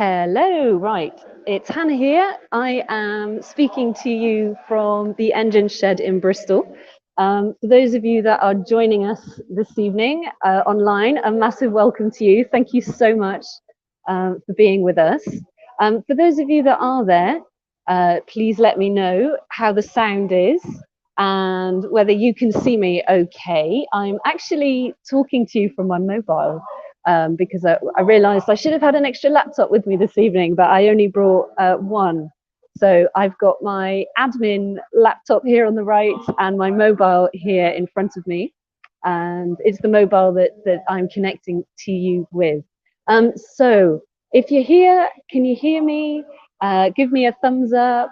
Hello, right. It's Hannah here. I am speaking to you from the engine shed in Bristol. For those of you that are joining us this evening online, a massive welcome to you. Thank you so much for being with us. For those of you that are there, please let me know how the sound is and whether you can see me okay. I'm actually talking to you from my mobile. Because I realised I should have had an extra laptop with me this evening, but I only brought one. So I've got my admin laptop here on the right and my mobile here in front of me. And it's the mobile that I'm connecting to you with. So if you're here, can you hear me? Give me a thumbs up.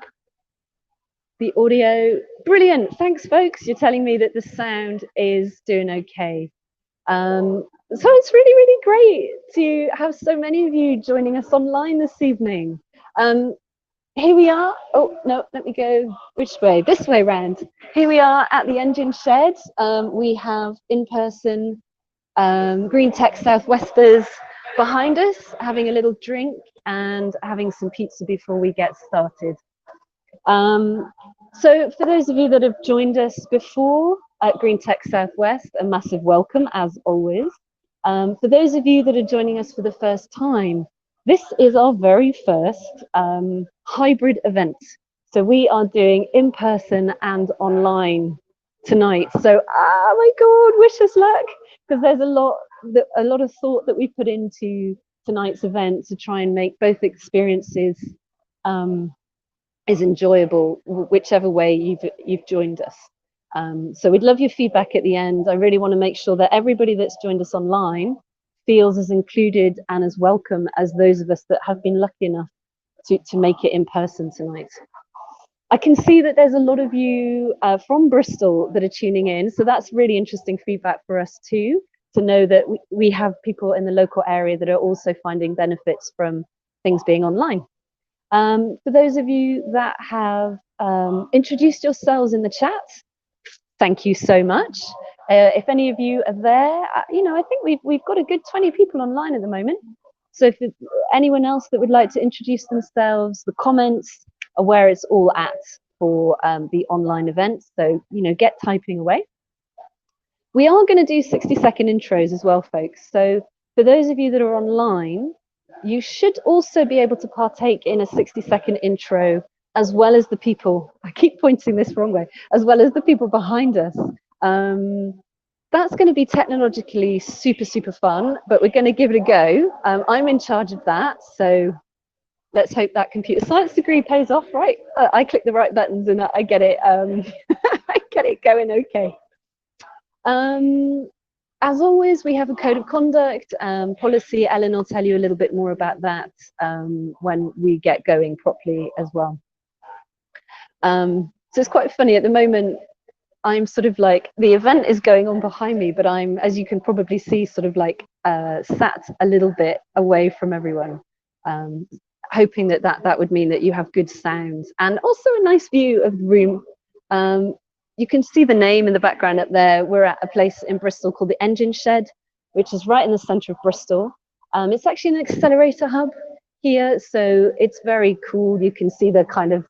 The audio, brilliant. Thanks, folks. You're telling me that the sound is doing okay. So it's really, really great to have so many of you joining us online this evening. Here we are. Oh, no, let me go. Which way? This way round. Here we are at the engine shed. We have in-person Green Tech Southwesters behind us, having a little drink and having some pizza before we get started. So for those of you that have joined us before at Green Tech Southwest, a massive welcome as always. For those of you that are joining us for the first time, this is our very first hybrid event. So we are doing in person and online tonight. So, oh my God, wish us luck, because there's a lot of thought that we put into tonight's event to try and make both experiences is enjoyable, whichever way you've joined us. So we'd love your feedback at the end. I really want to make sure that everybody that's joined us online feels as included and as welcome as those of us that have been lucky enough to make it in person tonight. I can see that there's a lot of you from Bristol that are tuning in, so that's really interesting feedback for us too, to know that we have people in the local area that are also finding benefits from things being online. For those of you that have introduced yourselves in the chat, thank you so much. If any of you are there, I think we've got a good 20 people online at the moment. So if anyone else that would like to introduce themselves, the comments are where it's all at for the online event. So, get typing away. We are going to do 60-second intros as well, folks. So for those of you that are online, you should also be able to partake in a 60-second intro, as well as the people, I keep pointing this wrong way, as well as the people behind us. That's going to be technologically super, super fun, but we're going to give it a go. I'm in charge of that, so let's hope that computer science degree pays off, right? I click the right buttons and I get it, I get it going okay. As always, we have a code of conduct policy. Ellen will tell you a little bit more about that when we get going properly as well. So it's quite funny at the moment. I'm sort of like, the event is going on behind me, but I'm, as you can probably see, sort of like sat a little bit away from everyone, hoping that would mean that you have good sound and also a nice view of the room. You can see the name in the background up there. We're at a place in Bristol called the Engine Shed, which is right in the centre of Bristol. It's actually an accelerator hub here, so it's very cool. You can see the kind of,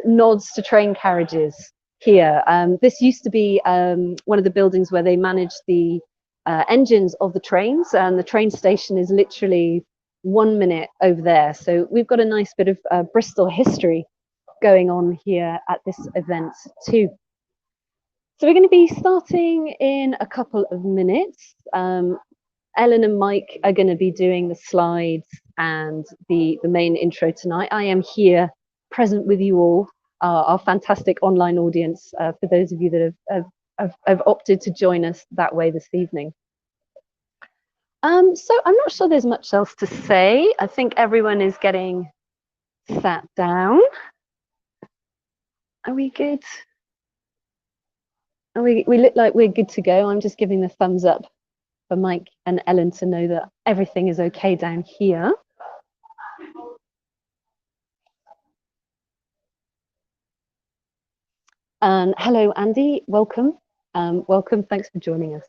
nods to train carriages here. This used to be one of the buildings where they managed the engines of the trains, and the train station is literally 1 minute over there. So we've got a nice bit of Bristol history going on here at this event too. So we're going to be starting in a couple of minutes. Ellen and Mike are going to be doing the slides and the main intro tonight. I am here present with you all, our fantastic online audience, for those of you that have opted to join us that way this evening. So I'm not sure there's much else to say. I think everyone is getting sat down. Are we good? We look like we're good to go. I'm just giving the thumbs up for Mike and Ellen to know that everything is okay down here. And hello, Andy. Welcome. Welcome. Thanks for joining us.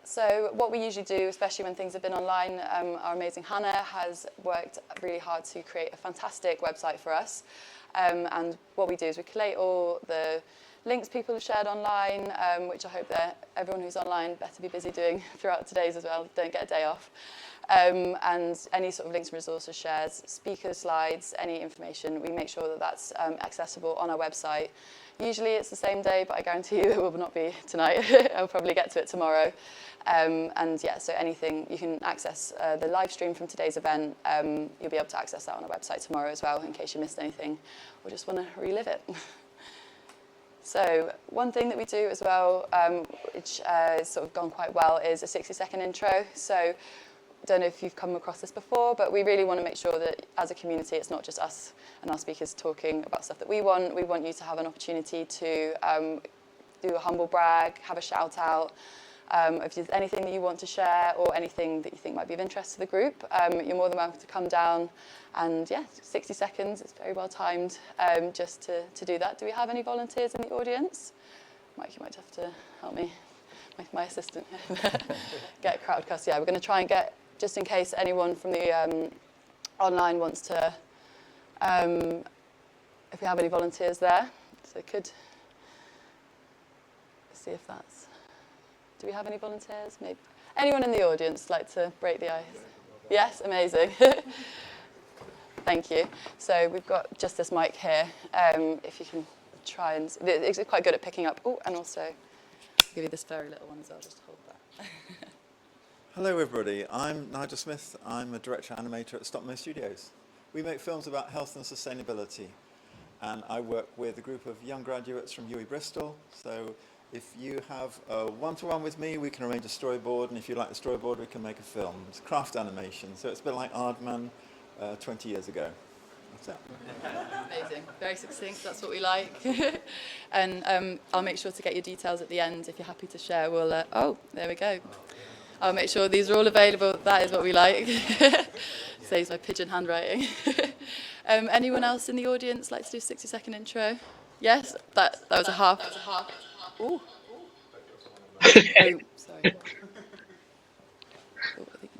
So what we usually do, especially when things have been online, our amazing Hannah has worked really hard to create a fantastic website for us. And what we do is we collate all the links people have shared online, which I hope that everyone who's online better be busy doing throughout today's as well, don't get a day off. And any sort of links and resources shares, speaker slides, any information, we make sure that that's accessible on our website. Usually it's the same day, but I guarantee you it will not be tonight. I'll probably get to it tomorrow. And yeah, so anything, you can access the live stream from today's event. You'll be able to access that on our website tomorrow as well, in case you missed anything or just want to relive it. So one thing that we do as well, which has sort of gone quite well, is a 60-second intro. So I don't know if you've come across this before, but we really want to make sure that as a community, it's not just us and our speakers talking about stuff that we want. We want you to have an opportunity to do a humble brag, have a shout out. If there's anything that you want to share or anything that you think might be of interest to the group, you're more than welcome to come down. And yeah, 60 seconds, it's very well timed just to do that. Do we have any volunteers in the audience? Mike, you might have to help me, my assistant. Get a crowd cast. Yeah, we're going to try and get, just in case anyone from the online wants to, if we have any volunteers there, so could see if that's, do we have any volunteers? Maybe. Anyone in the audience like to break the ice? Yes, amazing. Thank you. So we've got just this mic here. If you can try and, it's quite good at picking up. Oh, and also I'll give you this very little one as well, just hold that. Hello everybody, I'm Nigel Smith. I'm a director animator at Stop Mo Studios. We make films about health and sustainability, and I work with a group of young graduates from UWE Bristol. So if you have a one-to-one with me, we can arrange a storyboard, and if you like the storyboard, we can make a film. It's craft animation, so it's a bit like Aardman 20 years ago. That's it. Amazing, very succinct, that's what we like. And I'll make sure to get your details at the end. If you're happy to share, we'll, oh, there we go. I'll make sure these are all available. That is what we like. Saves my pigeon handwriting. Anyone else in the audience like to do a 60-second intro? Yes? That was a half. Ooh. Oh, sorry. Oh, I think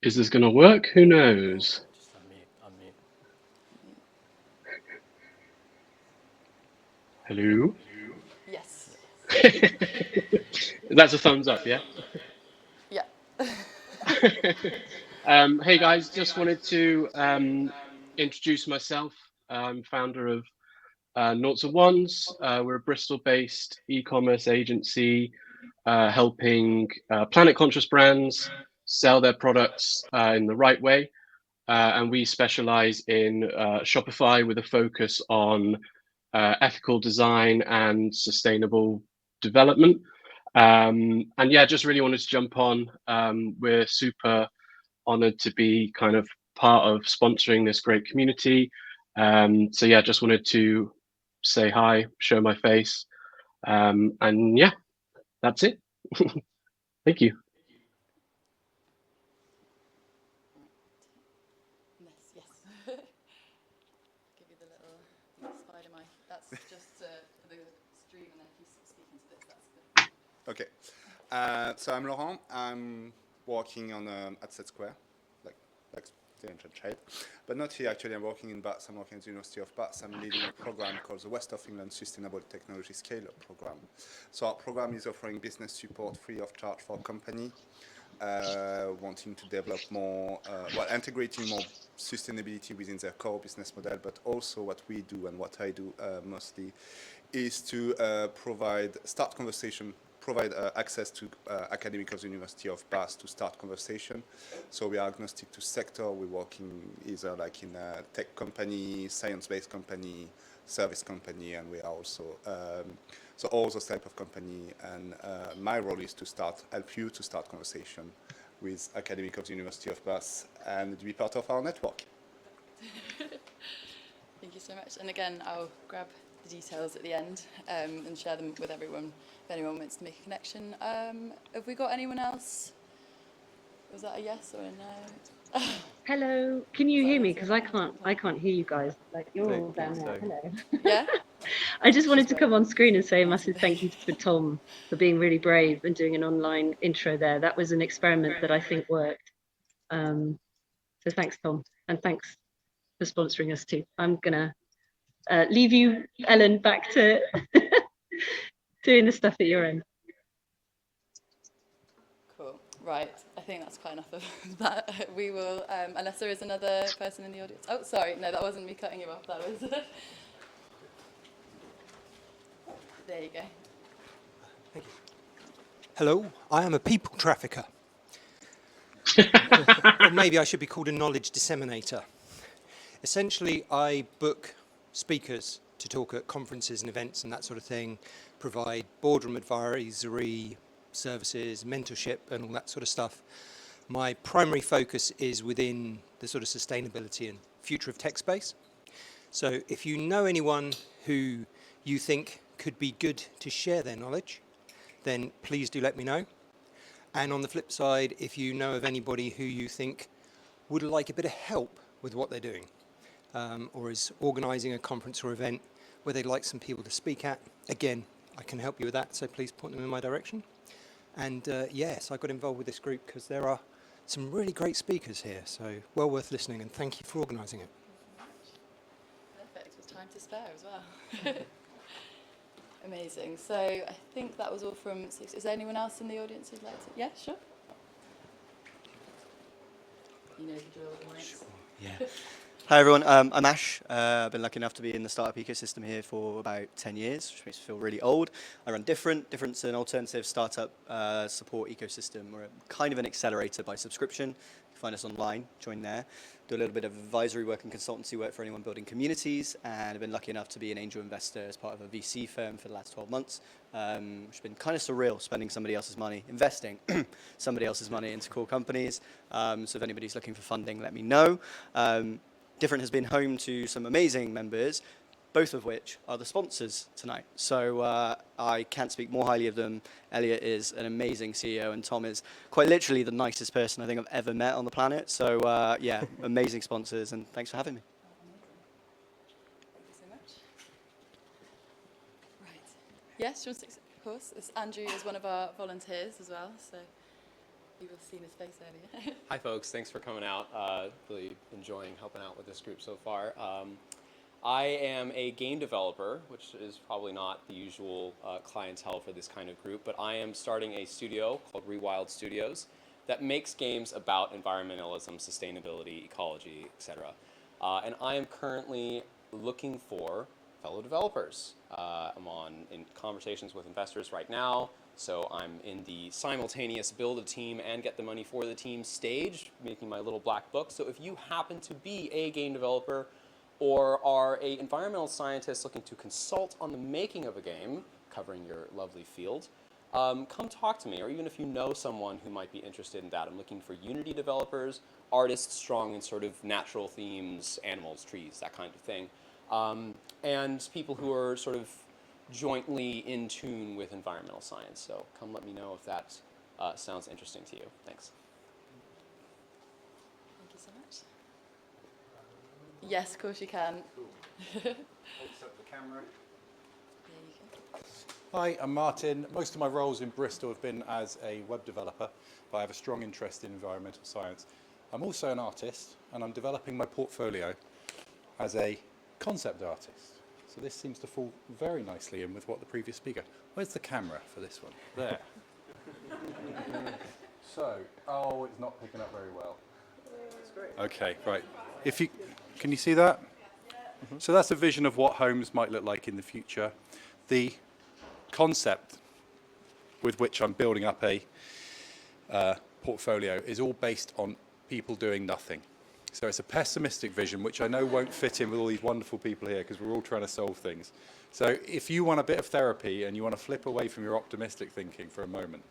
Is this going to work? Who knows? Just unmute. Hello? yes. That's a thumbs up, yeah? Yeah. Hey guys, just wanted to introduce myself. I'm founder of Noughts and Ones. We're a Bristol-based e-commerce agency helping planet-conscious brands sell their products in the right way. And we specialize in Shopify with a focus on ethical design and sustainable development. And yeah, just really wanted to jump on. We're super honored to be kind of part of sponsoring this great community. So yeah, just wanted to say hi, show my face. And yeah, that's it. Thank you. Yes. Give you the little spider mic. That's just for the stream, and then if you speak into this, that's good. Okay. So I'm Laurent. I'm working on at Set Square, like the ancient shape, but not here actually. I'm working in Bath. I'm working at the University of Bath. I'm leading a program called the West of England Sustainable Technology Scale-Up Program. So our program is offering business support free of charge for a company wanting to develop more, integrating more sustainability within their core business model, but also what we do and what I do mostly is to provide access to academics of the University of Bath to start conversation. So we are agnostic to sector. We're working either like in a tech company, science-based company, service company, and we are also, so all those type of company. And my role is to help you to start conversation with academics of the University of Bath and to be part of our network. Thank you so much. And again, I'll grab the details at the end and share them with everyone if anyone wants to make a connection. Have we got anyone else? Was that a yes or a no? Hello, can you hear me? Because I can't hear you guys. Like you're all down there. Hello. Yeah? I just wanted to come on screen and say a massive thank you to Tom for being really brave and doing an online intro there. That was an experiment that I think worked. So thanks, Tom, and thanks for sponsoring us too. I'm gonna leave you, Ellen, back to doing the stuff at your end. Cool. Right. I think that's quite enough of that. We will, unless there is another person in the audience. Oh, sorry. No, that wasn't me cutting you off. That was. There you go. Thank you. Hello, I am a people trafficker. Or maybe I should be called a knowledge disseminator. Essentially, I book speakers to talk at conferences and events and that sort of thing, provide boardroom advisory services, mentorship and all that sort of stuff. My primary focus is within the sort of sustainability and future of tech space. So if you know anyone who you think could be good to share their knowledge, then please do let me know. And on the flip side, if you know of anybody who you think would like a bit of help with what they're doing, or is organising a conference or event where they'd like some people to speak at, again, I can help you with that, so please point them in my direction. And yes, I got involved with this group because there are some really great speakers here, so well worth listening, and thank you for organising it. Perfect. With time to spare as well. Amazing. So I think that was all from Six. Is there anyone else in the audience who'd like to? Yeah, sure. You know the drill at the mics. Sure. Yeah. Hi everyone, I'm Ash. I've been lucky enough to be in the startup ecosystem here for about 10 years, which makes me feel really old. I run Different's an alternative startup support ecosystem. We're kind of an accelerator by subscription. You can find us online, join there. Do a little bit of advisory work and consultancy work for anyone building communities, and I've been lucky enough to be an angel investor as part of a VC firm for the last 12 months, which has been kind of surreal, spending somebody else's money, investing somebody else's money into cool companies. So if anybody's looking for funding, let me know. Different has been home to some amazing members, both of which are the sponsors tonight. So I can't speak more highly of them. Elliot is an amazing CEO, and Tom is quite literally the nicest person I think I've ever met on the planet. So yeah, amazing sponsors, and thanks for having me. Thank you so much. Right. Yes, of course. Andrew is one of our volunteers as well, so you will have seen his face earlier. Hi folks, thanks for coming out. Really enjoying helping out with this group so far. I am a game developer, which is probably not the usual clientele for this kind of group, but I am starting a studio called Rewild Studios that makes games about environmentalism, sustainability, ecology, etc. And I am currently looking for fellow developers. I'm in conversations with investors right now. So I'm in the simultaneous build a team and get the money for the team stage, making my little black book. So if you happen to be a game developer or are an environmental scientist looking to consult on the making of a game, covering your lovely field, come talk to me. Or even if you know someone who might be interested in that. I'm looking for Unity developers, artists strong in sort of natural themes, animals, trees, that kind of thing. And people who are sort of jointly in tune with environmental science. So come let me know if that sounds interesting to you. Thanks. Thank you so much. Yes, of course you can. Hold up the camera. There you go. Hi, I'm Martin. Most of my roles in Bristol have been as a web developer, but I have a strong interest in environmental science. I'm also an artist, and I'm developing my portfolio as a concept artist. So this seems to fall very nicely in with what the previous speaker. Where's the camera for this one? There. So, oh, it's not picking up very well. That's great. Okay, right. Can you see that? So that's a vision of what homes might look like in the future. The concept with which I'm building up a portfolio is all based on people doing nothing. So it's a pessimistic vision, which I know won't fit in with all these wonderful people here because we're all trying to solve things. So if you want a bit of therapy and you want to flip away from your optimistic thinking for a moment,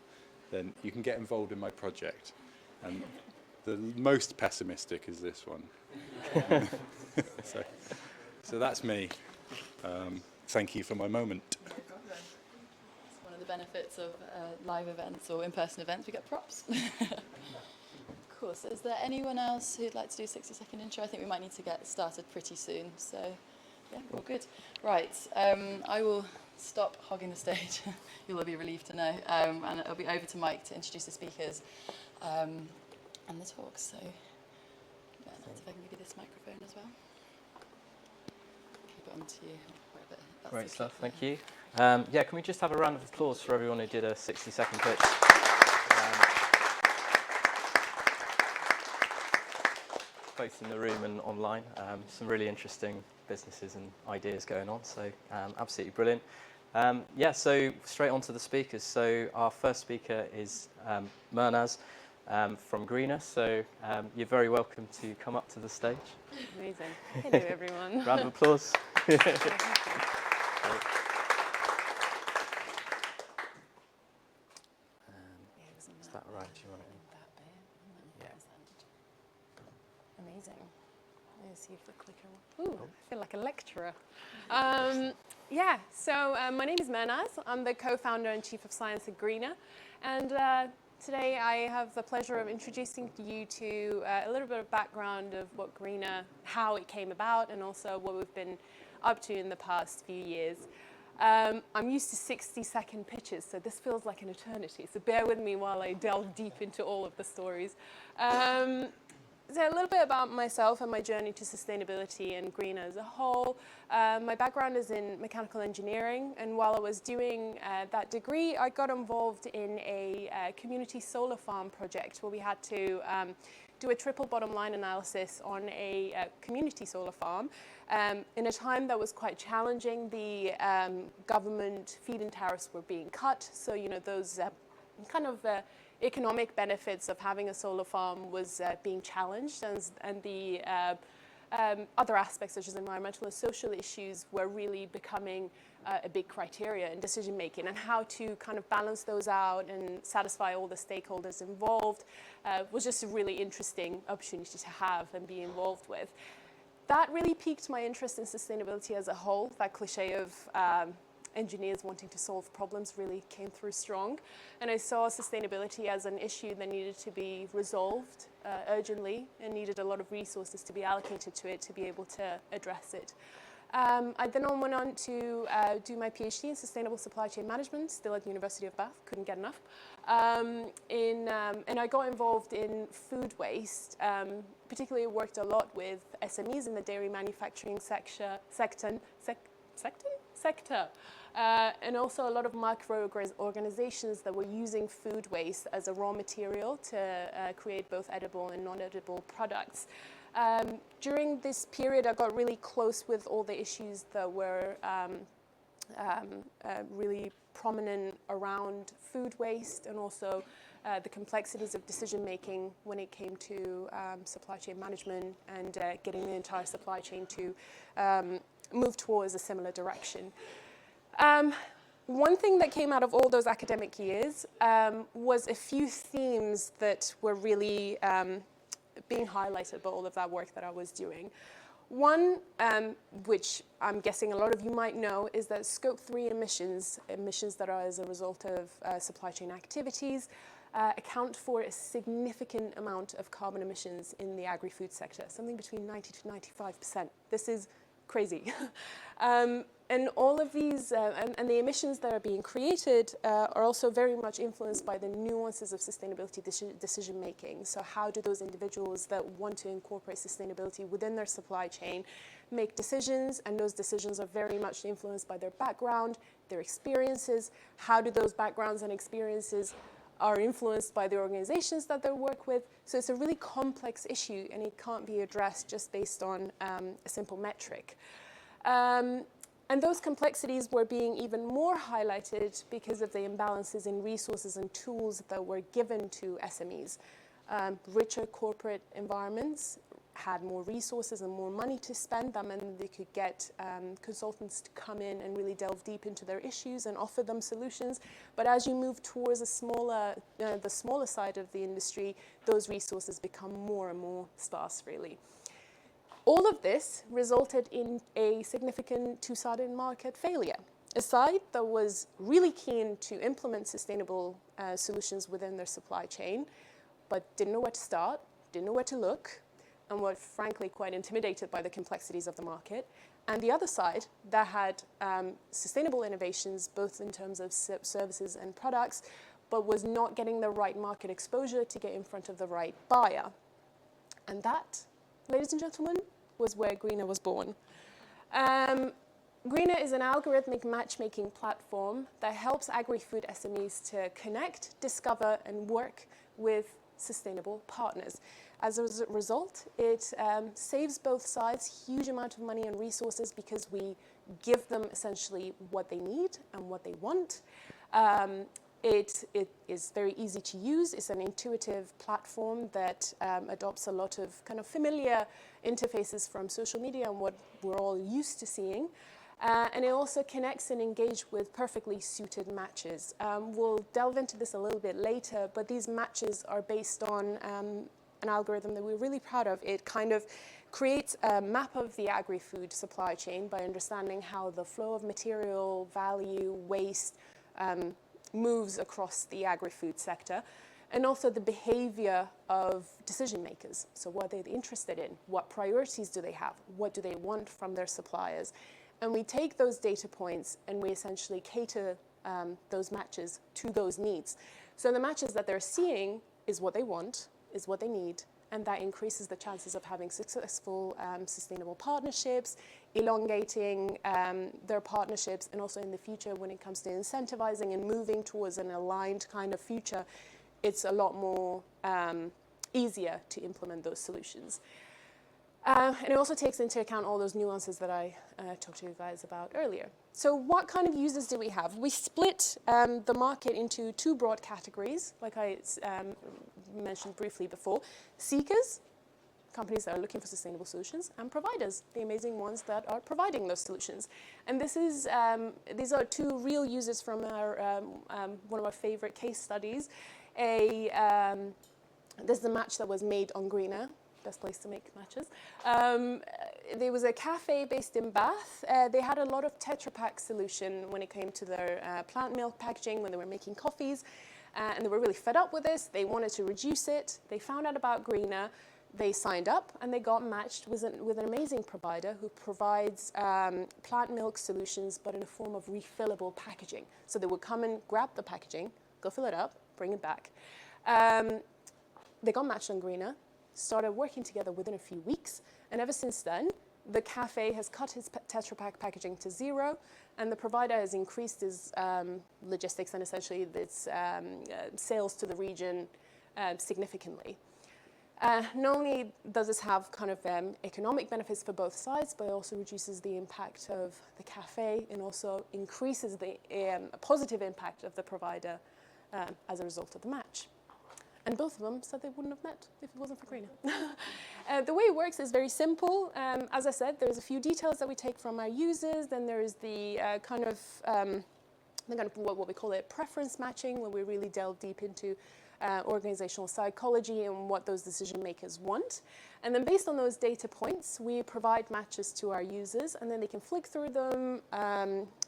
then you can get involved in my project. And the most pessimistic is this one. So that's me. Thank you for my moment. No problem. It's one of the benefits of live events or in-person events. We get props. Cool. So is there anyone else who'd like to do a 60-second intro? I think we might need to get started pretty soon. So Yeah, all good. Right, I will stop hogging the stage. You'll all be relieved to know. And it'll be over to Mike to introduce the speakers and the talks. So, Mehrnaz, if I can give you this microphone as well. Keep it onto you. Great stuff, thank you. Yeah, can we just have a round of applause for everyone who did a 60-second pitch? Both in the room and online. Some really interesting businesses and ideas going on, so absolutely brilliant. Yeah, so straight on to the speakers. So our first speaker is Mehrnaz from Greener, so you're very welcome to come up to the stage. Amazing. Hello, everyone. Round of applause. Is that right? Do you want it? Yeah. Amazing. Let's see if the clicker. Ooh, I feel like a lecturer. Yeah. So my name is Mehrnaz. I'm the co-founder and chief of science at Greener, and today I have the pleasure of introducing you to a little bit of background of what Greener, how it came about, and also what we've been up to in the past few years. I'm used to 60-second pitches, so this feels like an eternity. So bear with me while I delve deep into all of the stories. So a little bit about myself and my journey to sustainability and Greener as a whole. My background is in mechanical engineering, and while I was doing that degree, I got involved in a community solar farm project where we had to do a triple bottom line analysis on a community solar farm. In a time that was quite challenging, the government feed-in tariffs were being cut, so those kind of economic benefits of having a solar farm was being challenged, and the other aspects such as environmental and social issues were really becoming a big criteria in decision making, and how to kind of balance those out and satisfy all the stakeholders involved was just a really interesting opportunity to have and be involved with. That really piqued my interest in sustainability as a whole. That cliche of engineers wanting to solve problems really came through strong. And I saw sustainability as an issue that needed to be resolved urgently and needed a lot of resources to be allocated to it to be able to address it. I then went on to do my PhD in Sustainable Supply Chain Management, still at the University of Bath, couldn't get enough. And I got involved in food waste, particularly worked a lot with SMEs in the dairy manufacturing sector, and also a lot of micro organizations that were using food waste as a raw material to create both edible and non-edible products. During this period, I got really close with all the issues that were really prominent around food waste, and also the complexities of decision making when it came to supply chain management and getting the entire supply chain to move towards a similar direction. One thing that came out of all those academic years was a few themes that were really being highlighted by all of that work that I was doing. One, which I'm guessing a lot of you might know, is that Scope 3 emissions that are as a result of supply chain activities, account for a significant amount of carbon emissions in the agri-food sector, something between 90 to 95%. This is crazy. And all of these, and the emissions that are being created are also very much influenced by the nuances of sustainability decision making. So how do those individuals that want to incorporate sustainability within their supply chain make decisions? And those decisions are very much influenced by their background, their experiences. How do those backgrounds and experiences are influenced by the organizations that they work with? So it's a really complex issue, and it can't be addressed just based on a simple metric. And those complexities were being even more highlighted because of the imbalances in resources and tools that were given to SMEs. Richer corporate environments had more resources and more money to spend them, and they could get consultants to come in and really delve deep into their issues and offer them solutions. But as you move towards the smaller side of the industry, those resources become more and more sparse, really. All of this resulted in a significant two-sided market failure. A side that was really keen to implement sustainable solutions within their supply chain, but didn't know where to start, didn't know where to look, and were frankly quite intimidated by the complexities of the market. and the other side that had sustainable innovations, both in terms of services and products, but was not getting the right market exposure to get in front of the right buyer. And that, ladies and gentlemen, was where Greener was born. Greener is an algorithmic matchmaking platform that helps agri-food SMEs to connect, discover, and work with sustainable partners. As a result, it saves both sides huge amount of money and resources because we give them essentially what they need and what they want. It is very easy to use. It's an intuitive platform that adopts a lot of kind of familiar interfaces from social media and what we're all used to seeing. And it also connects and engages with perfectly suited matches. We'll delve into this a little bit later, but these matches are based on an algorithm that we're really proud of. It kind of creates a map of the agri-food supply chain by understanding how the flow of material, value, waste moves across the agri-food sector, and also the behavior of decision makers. So what are they interested in? What priorities do they have? What do they want from their suppliers? And we take those data points and we essentially cater those matches to those needs. So the matches that they're seeing is what they want, is what they need, and that increases the chances of having successful sustainable partnerships, elongating their partnerships, and also in the future when it comes to incentivizing and moving towards an aligned kind of future, it's a lot more easier to implement those solutions. And it also takes into account all those nuances that I talked to you guys about earlier. So what kind of users do we have? We split the market into two broad categories, like I mentioned briefly before. Seekers, companies that are looking for sustainable solutions, and providers, the amazing ones that are providing those solutions. And this is, these are two real users from our, one of our favorite case studies. This is a match that was made on Greener. Best place to make matches. There was a cafe based in Bath. They had a lot of Tetra Pak solution when it came to their plant milk packaging when they were making coffees, and they were really fed up with this. They wanted to reduce it. They found out about Greener. They signed up and they got matched with an amazing provider who provides plant milk solutions, but in a form of refillable packaging. So they would come and grab the packaging, go fill it up, bring it back. They got matched on Greener, started working together within a few weeks, and ever since then, the cafe has cut his Tetra Pak packaging to zero, and the provider has increased his logistics and essentially its sales to the region significantly. Not only does this have kind of economic benefits for both sides, but it also reduces the impact of the cafe and also increases the positive impact of the provider as a result of the match. And both of them said they wouldn't have met if it wasn't for Greener. The way it works is very simple. As I said, there's a few details that we take from our users. Then there is the kind of what we call it preference matching, where we really delve deep into organizational psychology and what those decision makers want. And then based on those data points, we provide matches to our users, and then they can flick through them,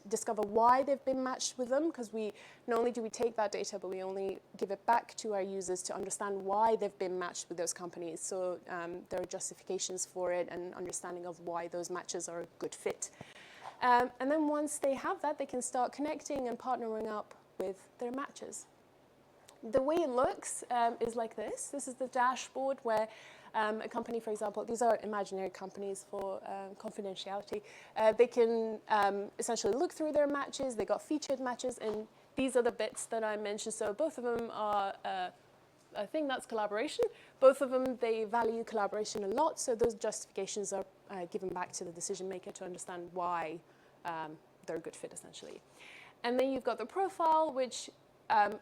discover why they've been matched with them, because we not only do we take that data, but we only give it back to our users to understand why they've been matched with those companies. So there are justifications for it and understanding of why those matches are a good fit. And then once they have that, they can start connecting and partnering up with their matches. The way it looks is like this. This is the dashboard where a company, for example, these are imaginary companies for confidentiality. They can essentially look through their matches. They got featured matches, and these are the bits that I mentioned. So both of them are, I think that's collaboration. Both of them, they value collaboration a lot. So those justifications are given back to the decision maker to understand why they're a good fit, essentially. And then you've got the profile, which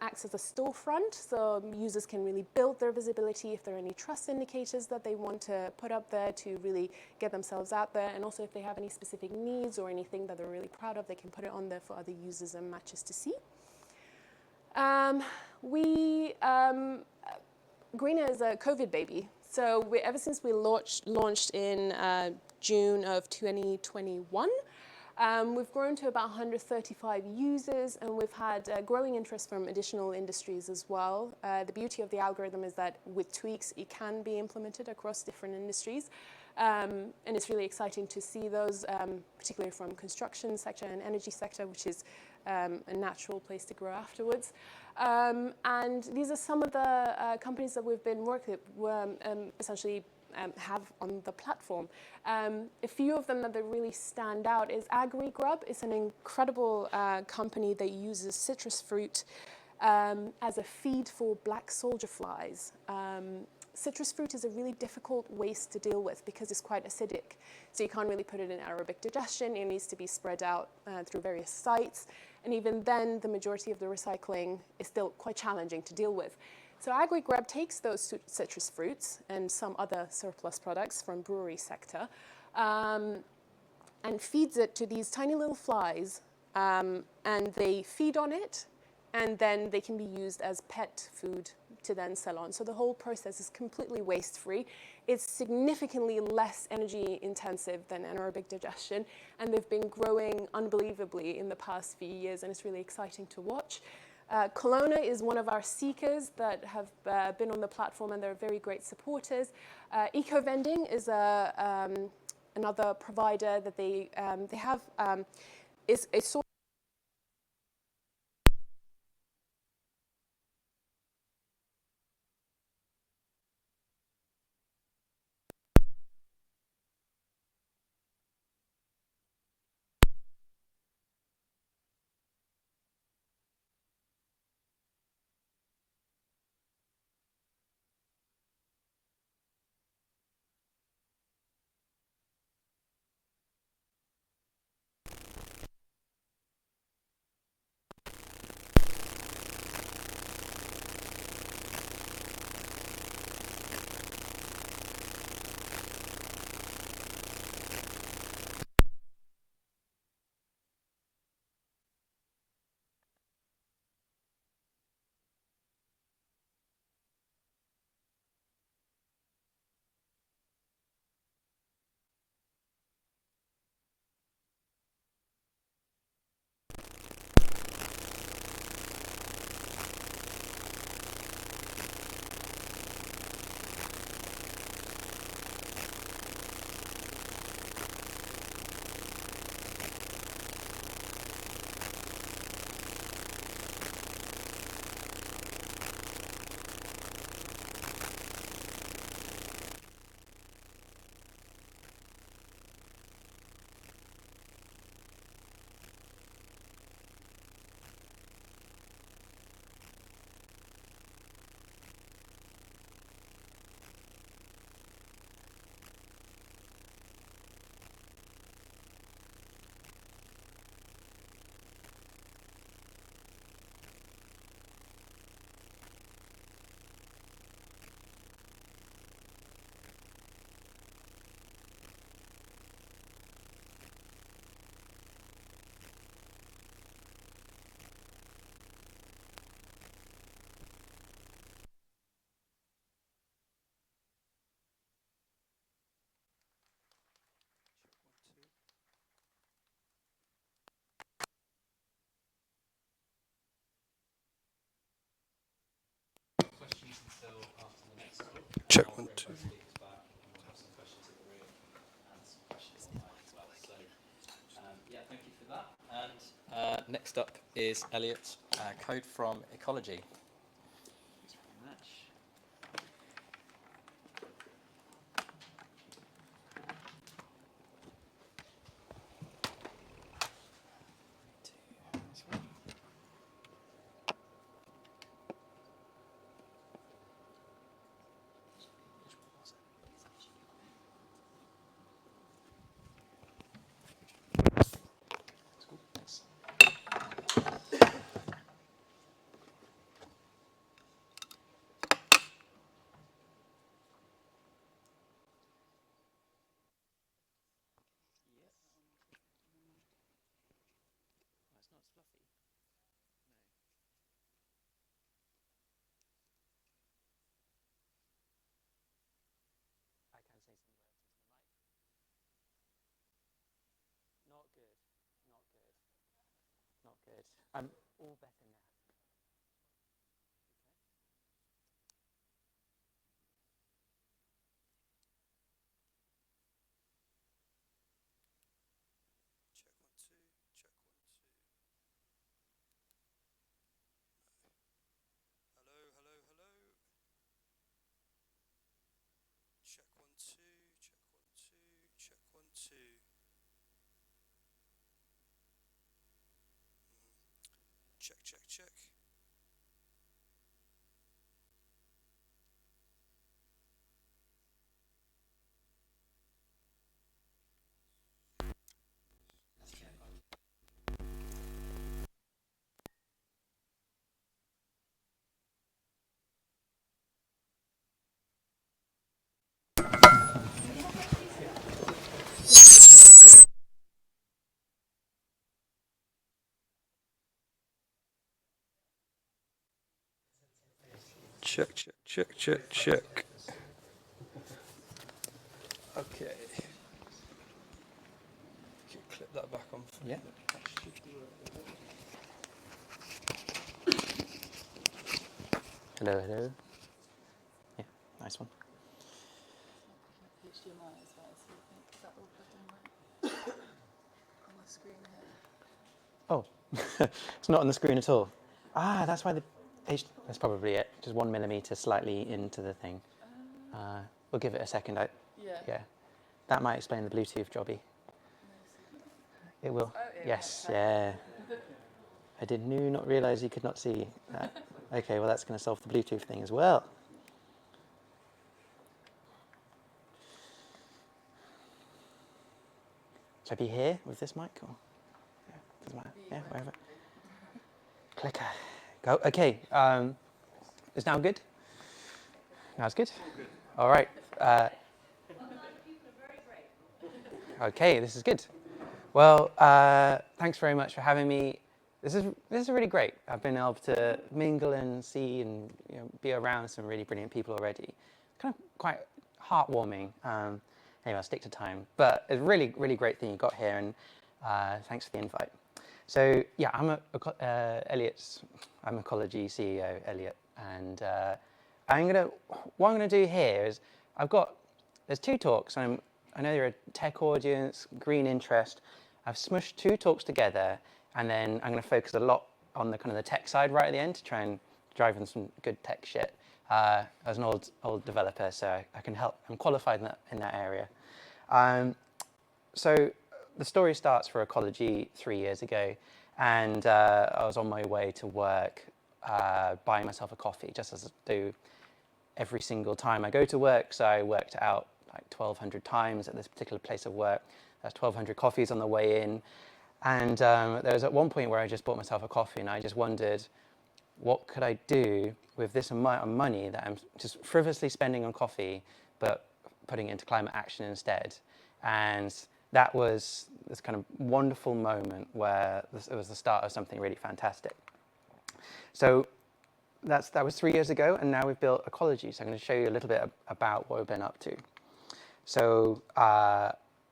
acts as a storefront, so users can really build their visibility if there are any trust indicators that they want to put up there to really get themselves out there, and also if they have any specific needs or anything that they're really proud of, they can put it on there for other users and matches to see. Greener is a COVID baby, so ever since we launched in June of 2021, we've grown to about 135 users, and we've had growing interest from additional industries as well. The beauty of the algorithm is that with tweaks, it can be implemented across different industries. And it's really exciting to see those, particularly from construction sector and energy sector, which is a natural place to grow afterwards. And these are some of the companies that we've been working with, essentially have on the platform. A few of them that really stand out is AgriGrub. It's an incredible company that uses citrus fruit as a feed for black soldier flies. Citrus fruit is a really difficult waste to deal with because it's quite acidic. So you can't really put it in anaerobic digestion. It needs to be spread out through various sites. And even then, the majority of the recycling is still quite challenging to deal with. So AgriGrab takes those citrus fruits and some other surplus products from brewery sector and feeds it to these tiny little flies. And they feed on it, and then they can be used as pet food to then sell on. So the whole process is completely waste-free. It's significantly less energy intensive than anaerobic digestion, and they've been growing unbelievably in the past few years, and it's really exciting to watch. Kelowna is one of our seekers that have been on the platform, and they're very great supporters. Eco-vending is another provider that they have. Is a sort Check 1, 2. Yeah, thank you for that. And next up is Elliot, Coad from Ecologi. Thanks very much. Not good. All better now. Check, check, check, check, check. Okay. Clip that back on. Yeah. Hello, hello. Yeah, nice one. Oh, it's not on the screen at all. Ah, that's why that's probably it. Just 1 millimeter slightly into the thing. We'll give it a second. Yeah. That might explain the Bluetooth jobby. It will. Yes, yeah. I did not realize you could not see that. Okay, well that's going to solve the Bluetooth thing as well. Should I be here with this mic? Or? Yeah, doesn't matter. Yeah, wherever. Clicker. Go. Okay. Is now good? Now it's good? All right. Okay, this is good. Well, thanks very much for having me. This is really great. I've been able to mingle and see and be around some really brilliant people already. It's kind of quite heartwarming. Anyway, I'll stick to time. But it's a really, really great thing you got here, and thanks for the invite. So yeah, I'm Ecologi CEO, Elliot, and what I'm gonna do here is there's 2 talks. I know you're a tech audience, green interest. I've smushed 2 talks together, and then I'm going to focus a lot on the kind of the tech side right at the end to try and drive in some good tech shit. As an old developer, so I can help. I'm qualified in that area. So the story starts for Ecologi 3 years ago, and I was on my way to work, buying myself a coffee, just as I do every single time I go to work. So I worked out like 1,200 times at this particular place of work. That's 1,200 coffees on the way in. And there was at one point where I just bought myself a coffee, and I just wondered, what could I do with this amount of money that I'm just frivolously spending on coffee, but putting it into climate action instead? And that was this kind of wonderful moment where it was the start of something really fantastic. So that was 3 years ago, and now we've built Ecologi. So I'm going to show you a little bit about what we've been up to. So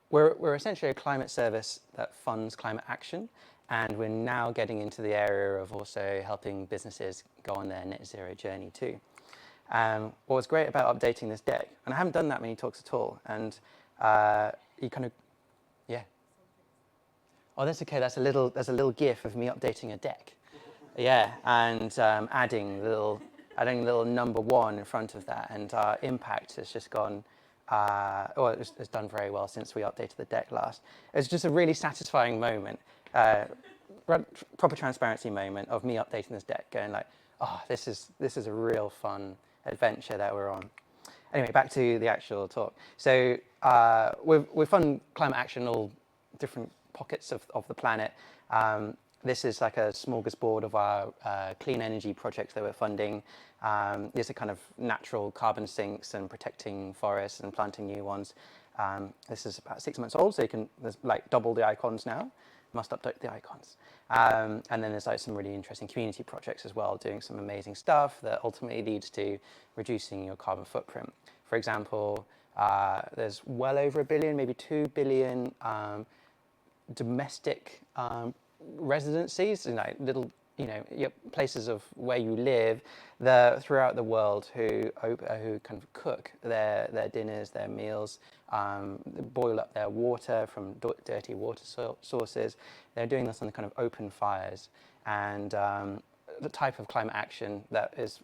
we're essentially a climate service that funds climate action, and we're now getting into the area of also helping businesses go on their net zero journey too. What was great about updating this deck, and I haven't done that many talks at all, and you kind of, yeah. Oh, that's okay. There's a little GIF of me updating a deck. Yeah, and adding little number 1 in front of that, and our impact has just gone. It's done very well since we updated the deck last. It's just a really satisfying moment, proper transparency moment of me updating this deck, going like, oh, this is a real fun adventure that we're on. Anyway, back to the actual talk. So we fund climate action in all different pockets of the planet. This is like a smorgasbord of our clean energy projects that we're funding. These are kind of natural carbon sinks and protecting forests and planting new ones. This is about 6 months old, so there's like double the icons now. Must update the icons. And then there's like some really interesting community projects as well, doing some amazing stuff that ultimately leads to reducing your carbon footprint. For example, there's well over 1 billion, maybe 2 billion domestic residencies, little places of where you live throughout the world who kind of cook their dinners, their meals, boil up their water from dirty water sources. They're doing this on kind of open fires, and the type of climate action that is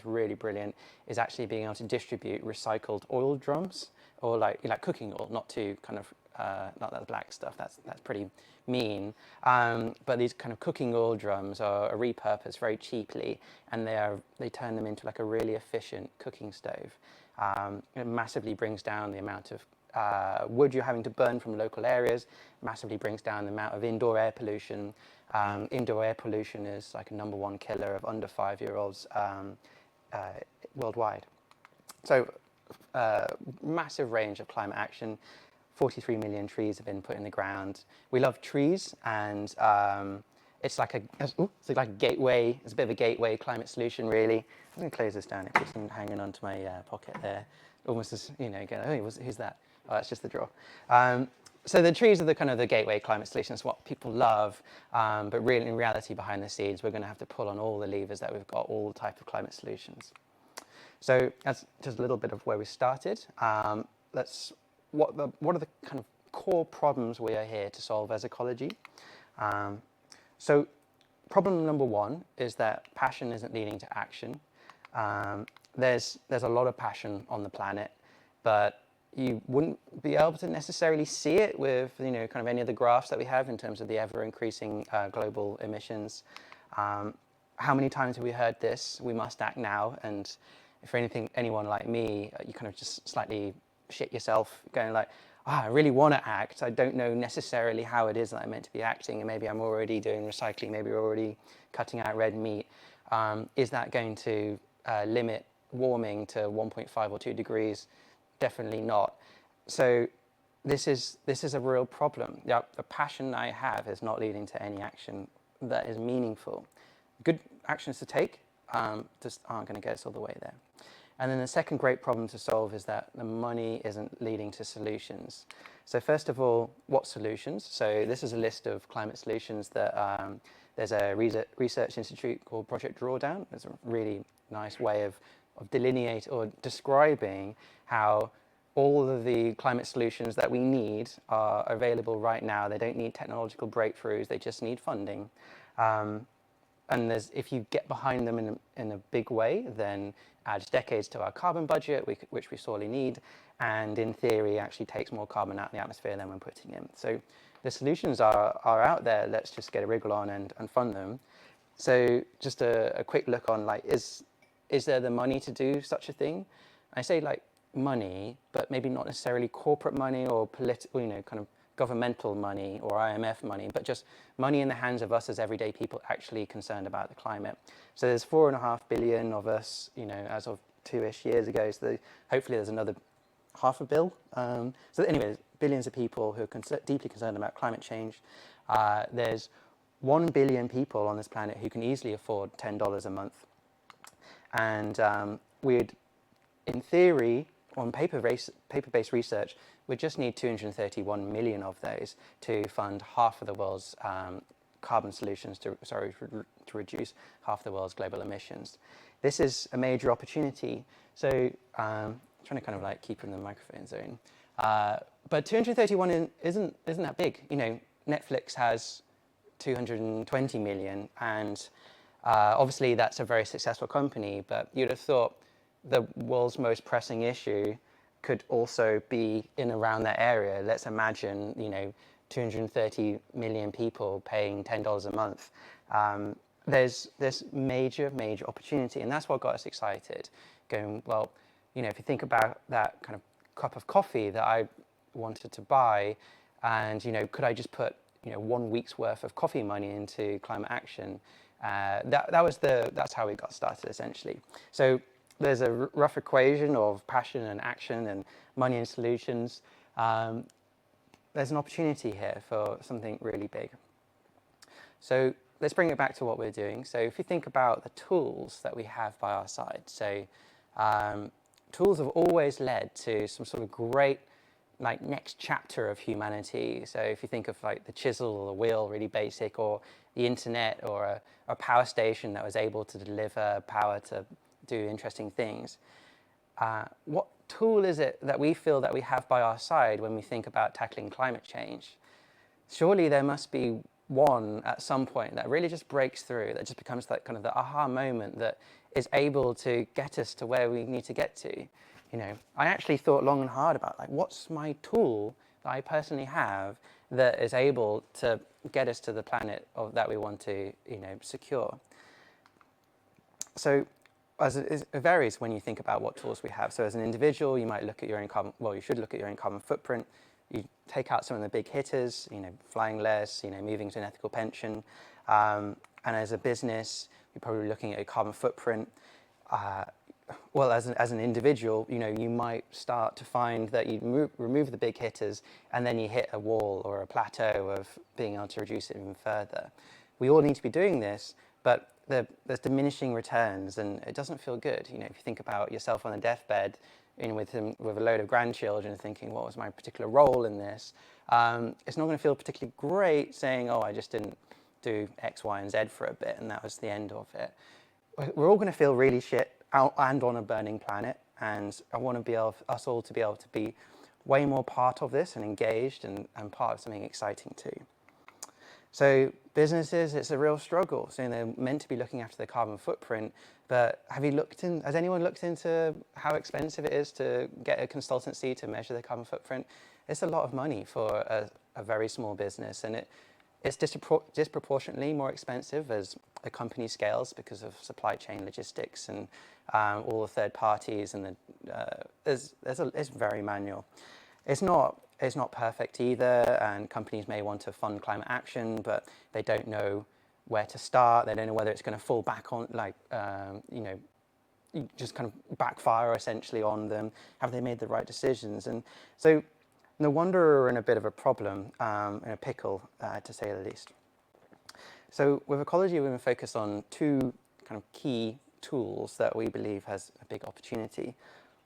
really brilliant is actually being able to distribute recycled oil drums, or like cooking oil, not to kind of not that black stuff, that's pretty mean, but these kind of cooking oil drums are repurposed very cheaply, and they turn them into like a really efficient cooking stove. It massively brings down the amount of wood you're having to burn from local areas, massively brings down the amount of indoor air pollution. Indoor air pollution is like a #1 killer of under 5-year-olds worldwide. So massive range of climate action. 43 million trees have been put in the ground. We love trees, and it's like a gateway. It's a bit of a gateway climate solution, really. I'm going to close this down. It keeps on hanging onto my pocket there, almost as who's that? Oh, that's just the drawer. So the trees are the kind of the gateway climate solution. It's what people love, but really, in reality, behind the scenes, we're going to have to pull on all the levers that we've got, all the type of climate solutions. So that's just a little bit of where we started. What are the kind of core problems we are here to solve as ecology? So problem number one is that passion isn't leading to action. There's a lot of passion on the planet, but you wouldn't be able to necessarily see it with kind of any of the graphs that we have in terms of the ever-increasing global emissions. How many times have we heard this? We must act now. And if anyone like me, you kind of just slightly shit yourself, going like, I really want to act. I don't know necessarily how it is that I'm meant to be acting, and maybe I'm already doing recycling, maybe we're already cutting out red meat. Is that going to limit warming to 1.5 or 2 degrees? Definitely not. So this is a real problem. The passion I have is not leading to any action that is meaningful. Good actions to take just aren't going to get us all the way there. And then the second great problem to solve is that the money isn't leading to solutions. So first of all, what solutions? So this is a list of climate solutions that there's a research institute called Project Drawdown. It's a really nice way of delineate or describing how all of the climate solutions that we need are available right now. They don't need technological breakthroughs, they just need funding. And if you get behind them in a big way, then adds decades to our carbon budget, which we sorely need, and in theory actually takes more carbon out of the atmosphere than we're putting in. So the solutions are out there. Let's just get a wriggle on and fund them. So just a quick look on is there the money to do such a thing? I say money, but maybe not necessarily corporate money or political, kind of governmental money or IMF money, but just money in the hands of us as everyday people actually concerned about the climate. So there's 4.5 billion of us, as of 2-ish years ago. So hopefully there's another $500 million. So anyway, billions of people who are deeply concerned about climate change. There's 1 billion people on this planet who can easily afford $10 a month. And we'd, in theory, on paper-based research, we just need 231 million of those to fund half of the world's carbon solutions to reduce half the world's global emissions. This is a major opportunity. So trying to kind of keep in the microphone zone. But 231 isn't that big. Netflix has 220 million, and obviously that's a very successful company, but you'd have thought the world's most pressing issue could also be in around that area. Let's imagine, 230 million people paying $10 a month. There's this major opportunity, and that's what got us excited. Going, well, if you think about that kind of cup of coffee that I wanted to buy, and could I just put 1 week's worth of coffee money into climate action? That's how we got started, essentially. So there's a rough equation of passion and action and money and solutions. There's an opportunity here for something really big. So let's bring it back to what we're doing. So if you think about the tools that we have by our side, so tools have always led to some sort of great next chapter of humanity. So if you think of the chisel or the wheel, really basic, or the internet, or a power station that was able to deliver power to do interesting things. What tool is it that we feel that we have by our side when we think about tackling climate change? Surely there must be one at some point that really just breaks through, that just becomes that kind of the aha moment that is able to get us to where we need to get to. I actually thought long and hard about what's my tool that I personally have that is able to get us to the planet that we want to secure. So it varies when you think about what tools we have. So as an individual, you might look at your own carbon, you should look at your own carbon footprint. You take out some of the big hitters, flying less, moving to an ethical pension. And as a business, you're probably looking at your carbon footprint. As an individual, you might start to find that you remove the big hitters and then you hit a wall or a plateau of being able to reduce it even further. we all need to be doing this, but there's diminishing returns, and it doesn't feel good. You know, if you think about yourself on a deathbed, with a load of grandchildren, thinking, what was my particular role in this? It's not going to feel particularly great saying, oh, I just didn't do X, Y, and Z for a bit, and that was the end of it. We're all going to feel really shit out and on a burning planet, and I want to us all to be able to be way more part of this and engaged and part of something exciting too. So businesses, it's a real struggle. So they're meant to be looking after their carbon footprint, but has anyone looked into how expensive it is to get a consultancy to measure their carbon footprint? It's a lot of money for a very small business, and it's disproportionately more expensive as a company scales because of supply chain logistics and all the third parties, and it's very manual. It's not perfect either, and companies may want to fund climate action, but they don't know where to start. They don't know whether it's going to fall back on, just kind of backfire essentially on them. Have they made the right decisions? And so no wonder we're in a bit of a problem, in a pickle, to say the least. So with Ecologi, we're going to focus on two kind of key tools that we believe has a big opportunity.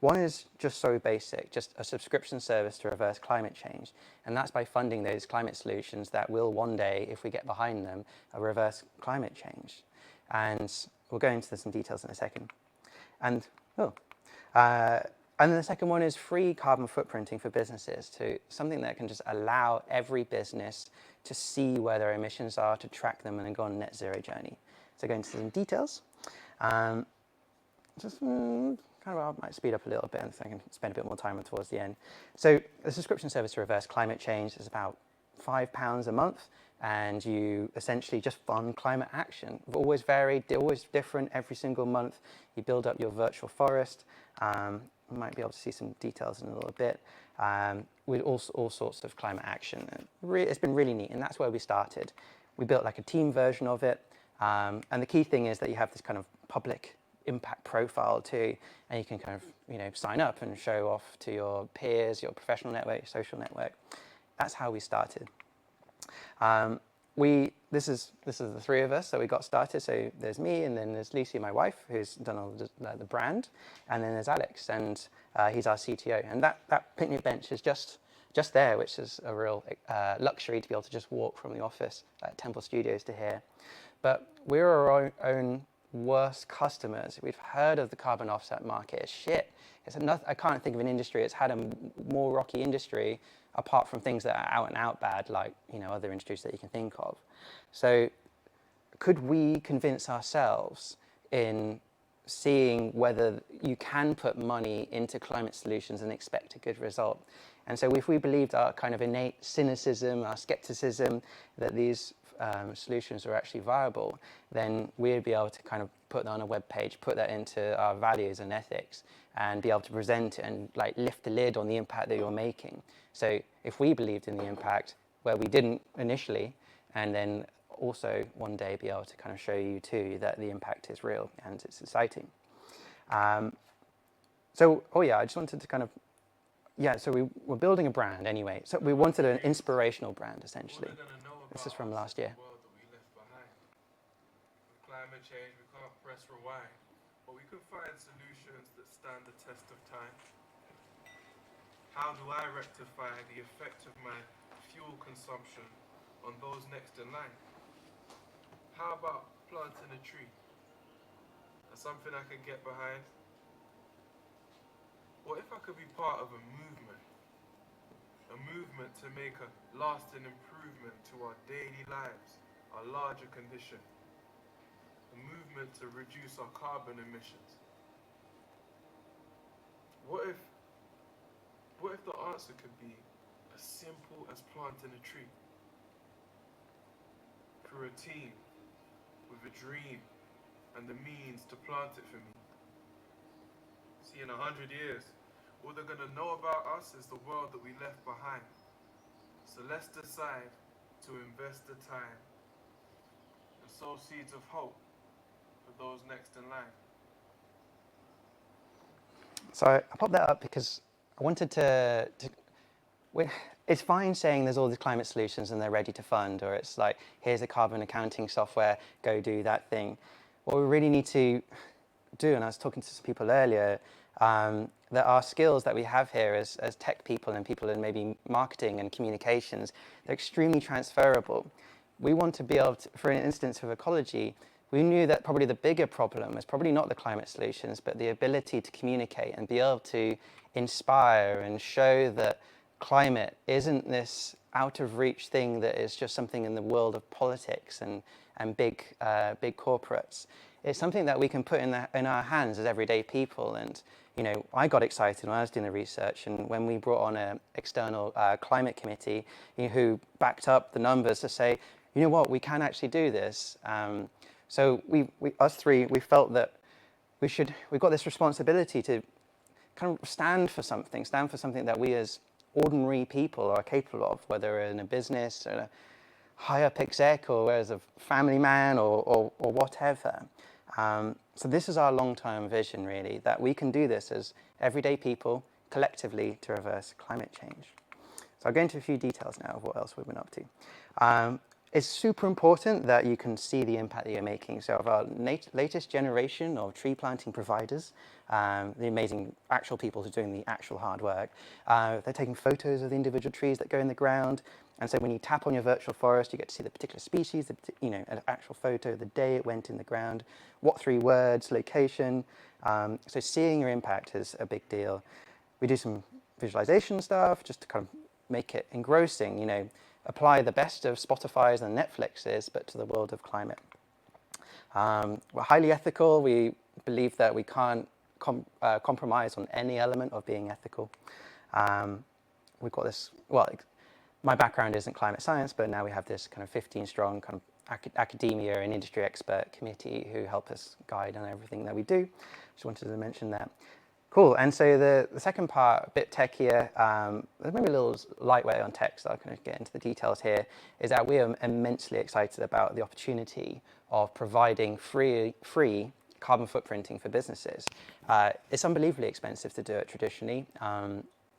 One is just so basic, just a subscription service to reverse climate change. And that's by funding those climate solutions that will one day, if we get behind them, reverse climate change. And we'll go into some details in a second. And then the second one is free carbon footprinting for businesses, to something that can just allow every business to see where their emissions are, to track them, and then go on a net zero journey. So go into some details. I might speed up a little bit, and I can spend a bit more time towards the end. So the subscription service to reverse climate change is about £5 a month, and you essentially just fund climate action. It's always varied, always different every single month. You build up your virtual forest. We might be able to see some details in a little bit, with all sorts of climate action. It's been really neat, and that's where we started. We built like a team version of it, and the key thing is that you have this kind of public impact profile too, and you can kind of sign up and show off to your peers, your professional network, your social network. That's how we started. This is the three of us, so we got started. So there's me, and then there's Lucy, my wife, who's done all the brand, and then there's Alex, and he's our CTO. And that picnic bench is just there, which is a real luxury to be able to just walk from the office at Temple Studios to here. But we're our own worst customers. We've heard of the carbon offset market. It's shit. I can't think of an industry that's had a more rocky industry, apart from things that are out and out bad, like other industries that you can think of. So could we convince ourselves in seeing whether you can put money into climate solutions and expect a good result? And so if we believed our kind of innate cynicism, our skepticism, that these solutions are actually viable, then we'd be able to kind of put that on a web page, put that into our values and ethics, and be able to present it and lift the lid on the impact that you're making. So if we believed in the impact where we didn't initially, and then also one day be able to kind of show you too that the impact is real and it's exciting. I just wanted to kind of, so we were building a brand anyway. So we wanted an inspirational brand, essentially. This is from last year. Climate change, we can't press rewind, but we can find solutions that stand the test of time. How do I rectify the effect of my fuel consumption on those next in line? How about planting a tree? That's something I can get behind. What if I could be part of a movement to make a lasting improvement to our daily lives, our larger condition, a movement to reduce our carbon emissions? What if the answer could be as simple as planting a tree? Through a team, with a dream, and the means to plant it for me. See, in 100 years, all they're going to know about us is the world that we left behind. So let's decide to invest the time and sow seeds of hope for those next in line. So I popped that up because I wanted to it's fine saying there's all these climate solutions and they're ready to fund, or it's like, here's a carbon accounting software, go do that thing. What we really need to do, and I was talking to some people earlier, that our skills that we have here as tech people and people in maybe marketing and communications, they're extremely transferable. We want to be able to, for instance, with ecology, we knew that probably the bigger problem was probably not the climate solutions, but the ability to communicate and be able to inspire and show that climate isn't this out of reach thing that is just something in the world of politics and big corporates. It's something that we can put in our hands as everyday people. And you know, I got excited when I was doing the research, and when we brought on an external climate committee, you know, who backed up the numbers to say, you know what, we can actually do this. So us three, we felt that we've got this responsibility to kind of stand for something that we as ordinary people are capable of, whether we're in a business or a high up exec or as a family man or whatever. So this is our long-term vision, really, that we can do this as everyday people collectively to reverse climate change. So I'll go into a few details now of what else we've been up to. It's super important that you can see the impact that you're making. So of our latest generation of tree planting providers, the amazing actual people who are doing the actual hard work, they're taking photos of the individual trees that go in the ground. And so when you tap on your virtual forest, you get to see the particular species, you know, an actual photo, the day it went in the ground, what 3 words, location. So seeing your impact is a big deal. We do some visualization stuff just to kind of make it engrossing, you know, apply the best of Spotify's and Netflix's, but to the world of climate. We're highly ethical. We believe that we can't compromise on any element of being ethical. We've got this, well, my background isn't climate science, but now we have this kind of 15-strong kind of academia and industry expert committee who help us guide on everything that we do. Just wanted to mention that. Cool, and so the second part, a bit techier, maybe a little lightweight on tech, so I'll kind of get into the details here, is that we are immensely excited about the opportunity of providing free carbon footprinting for businesses. It's unbelievably expensive to do it traditionally.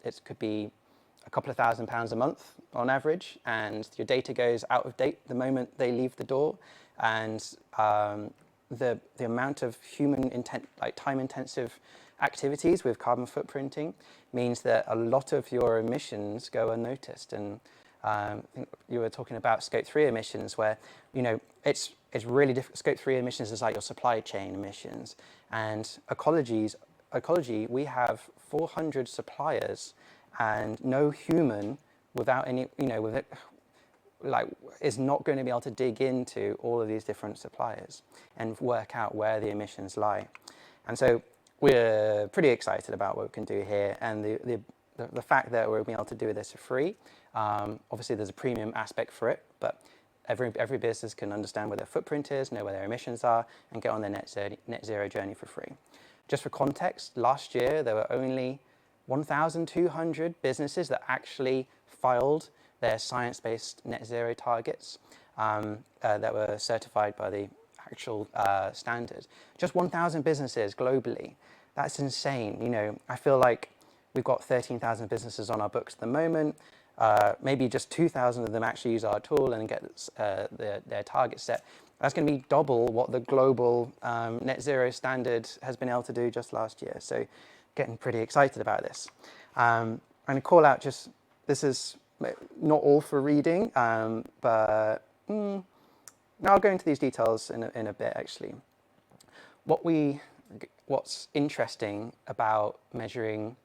It could be a couple of £1,000s a month on average, and your data goes out of date the moment they leave the door, and the amount of time-intensive activities with carbon footprinting means that a lot of your emissions go unnoticed. And I think you were talking about Scope 3 emissions, where, you know, it's really different. Scope 3 emissions is like your supply chain emissions. And ecology, we have 400 suppliers, and no human without any, you know, with it, like, is not going to be able to dig into all of these different suppliers and work out where the emissions lie. And so we're pretty excited about what we can do here, and the fact that we're being able to do this for free. Obviously, there's a premium aspect for it, but every business can understand where their footprint is, know where their emissions are, and get on their net zero journey for free. Just for context, last year there were only 1,200 businesses that actually filed their science-based net zero targets that were certified by the actual standard. Just 1,000 businesses globally. That's insane. You know, I feel like we've got 13,000 businesses on our books at the moment. Maybe just 2,000 of them actually use our tool and get their target set. That's going to be double what the global net zero standard has been able to do just last year. So getting pretty excited about this. I'm going to call out just, this is not all for reading, but now I'll go into these details in a bit, actually. What's interesting about measuring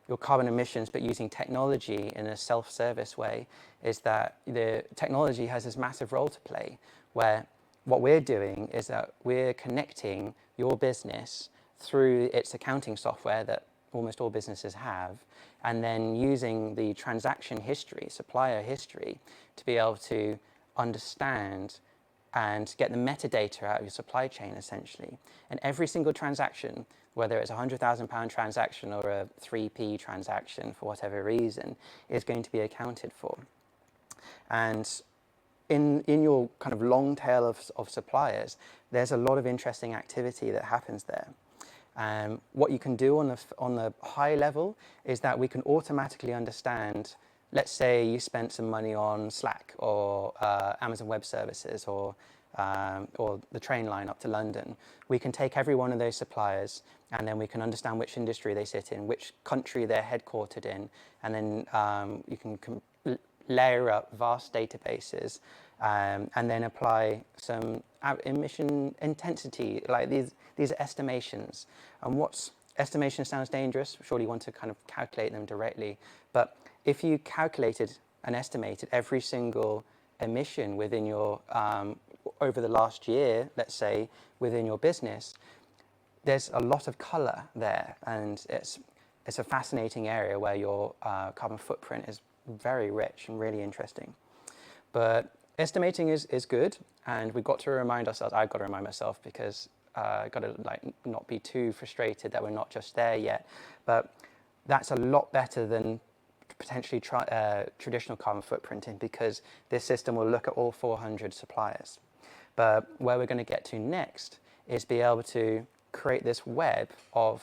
your carbon emissions but using technology in a self-service way is that the technology has this massive role to play, where what we're doing is that we're connecting your business through its accounting software that almost all businesses have, and then using the transaction history, supplier history, to be able to understand and get the metadata out of your supply chain, essentially. And every single transaction, whether it's a £100,000 transaction or a 3p transaction for whatever reason, is going to be accounted for. And in your kind of long tail of suppliers, there's a lot of interesting activity that happens there. What you can do on the high level is that we can automatically understand let's say you spent some money on Slack or Amazon Web Services or the train line up to London. We can take every one of those suppliers and then we can understand which industry they sit in, which country they're headquartered in, and then you can layer up vast databases and then apply some emission intensity, like these are estimations. And estimation sounds dangerous, surely you want to kind of calculate them directly, but if you calculated and estimated every single emission within your, over the last year, let's say, within your business, there's a lot of color there, and it's a fascinating area where your carbon footprint is very rich and really interesting. But estimating is good, and we've got to remind ourselves, I've got to remind myself, because I've got to not be too frustrated that we're not just there yet, but that's a lot better than potentially traditional carbon footprinting, because this system will look at all 400 suppliers. But where we're going to get to next is be able to create this web of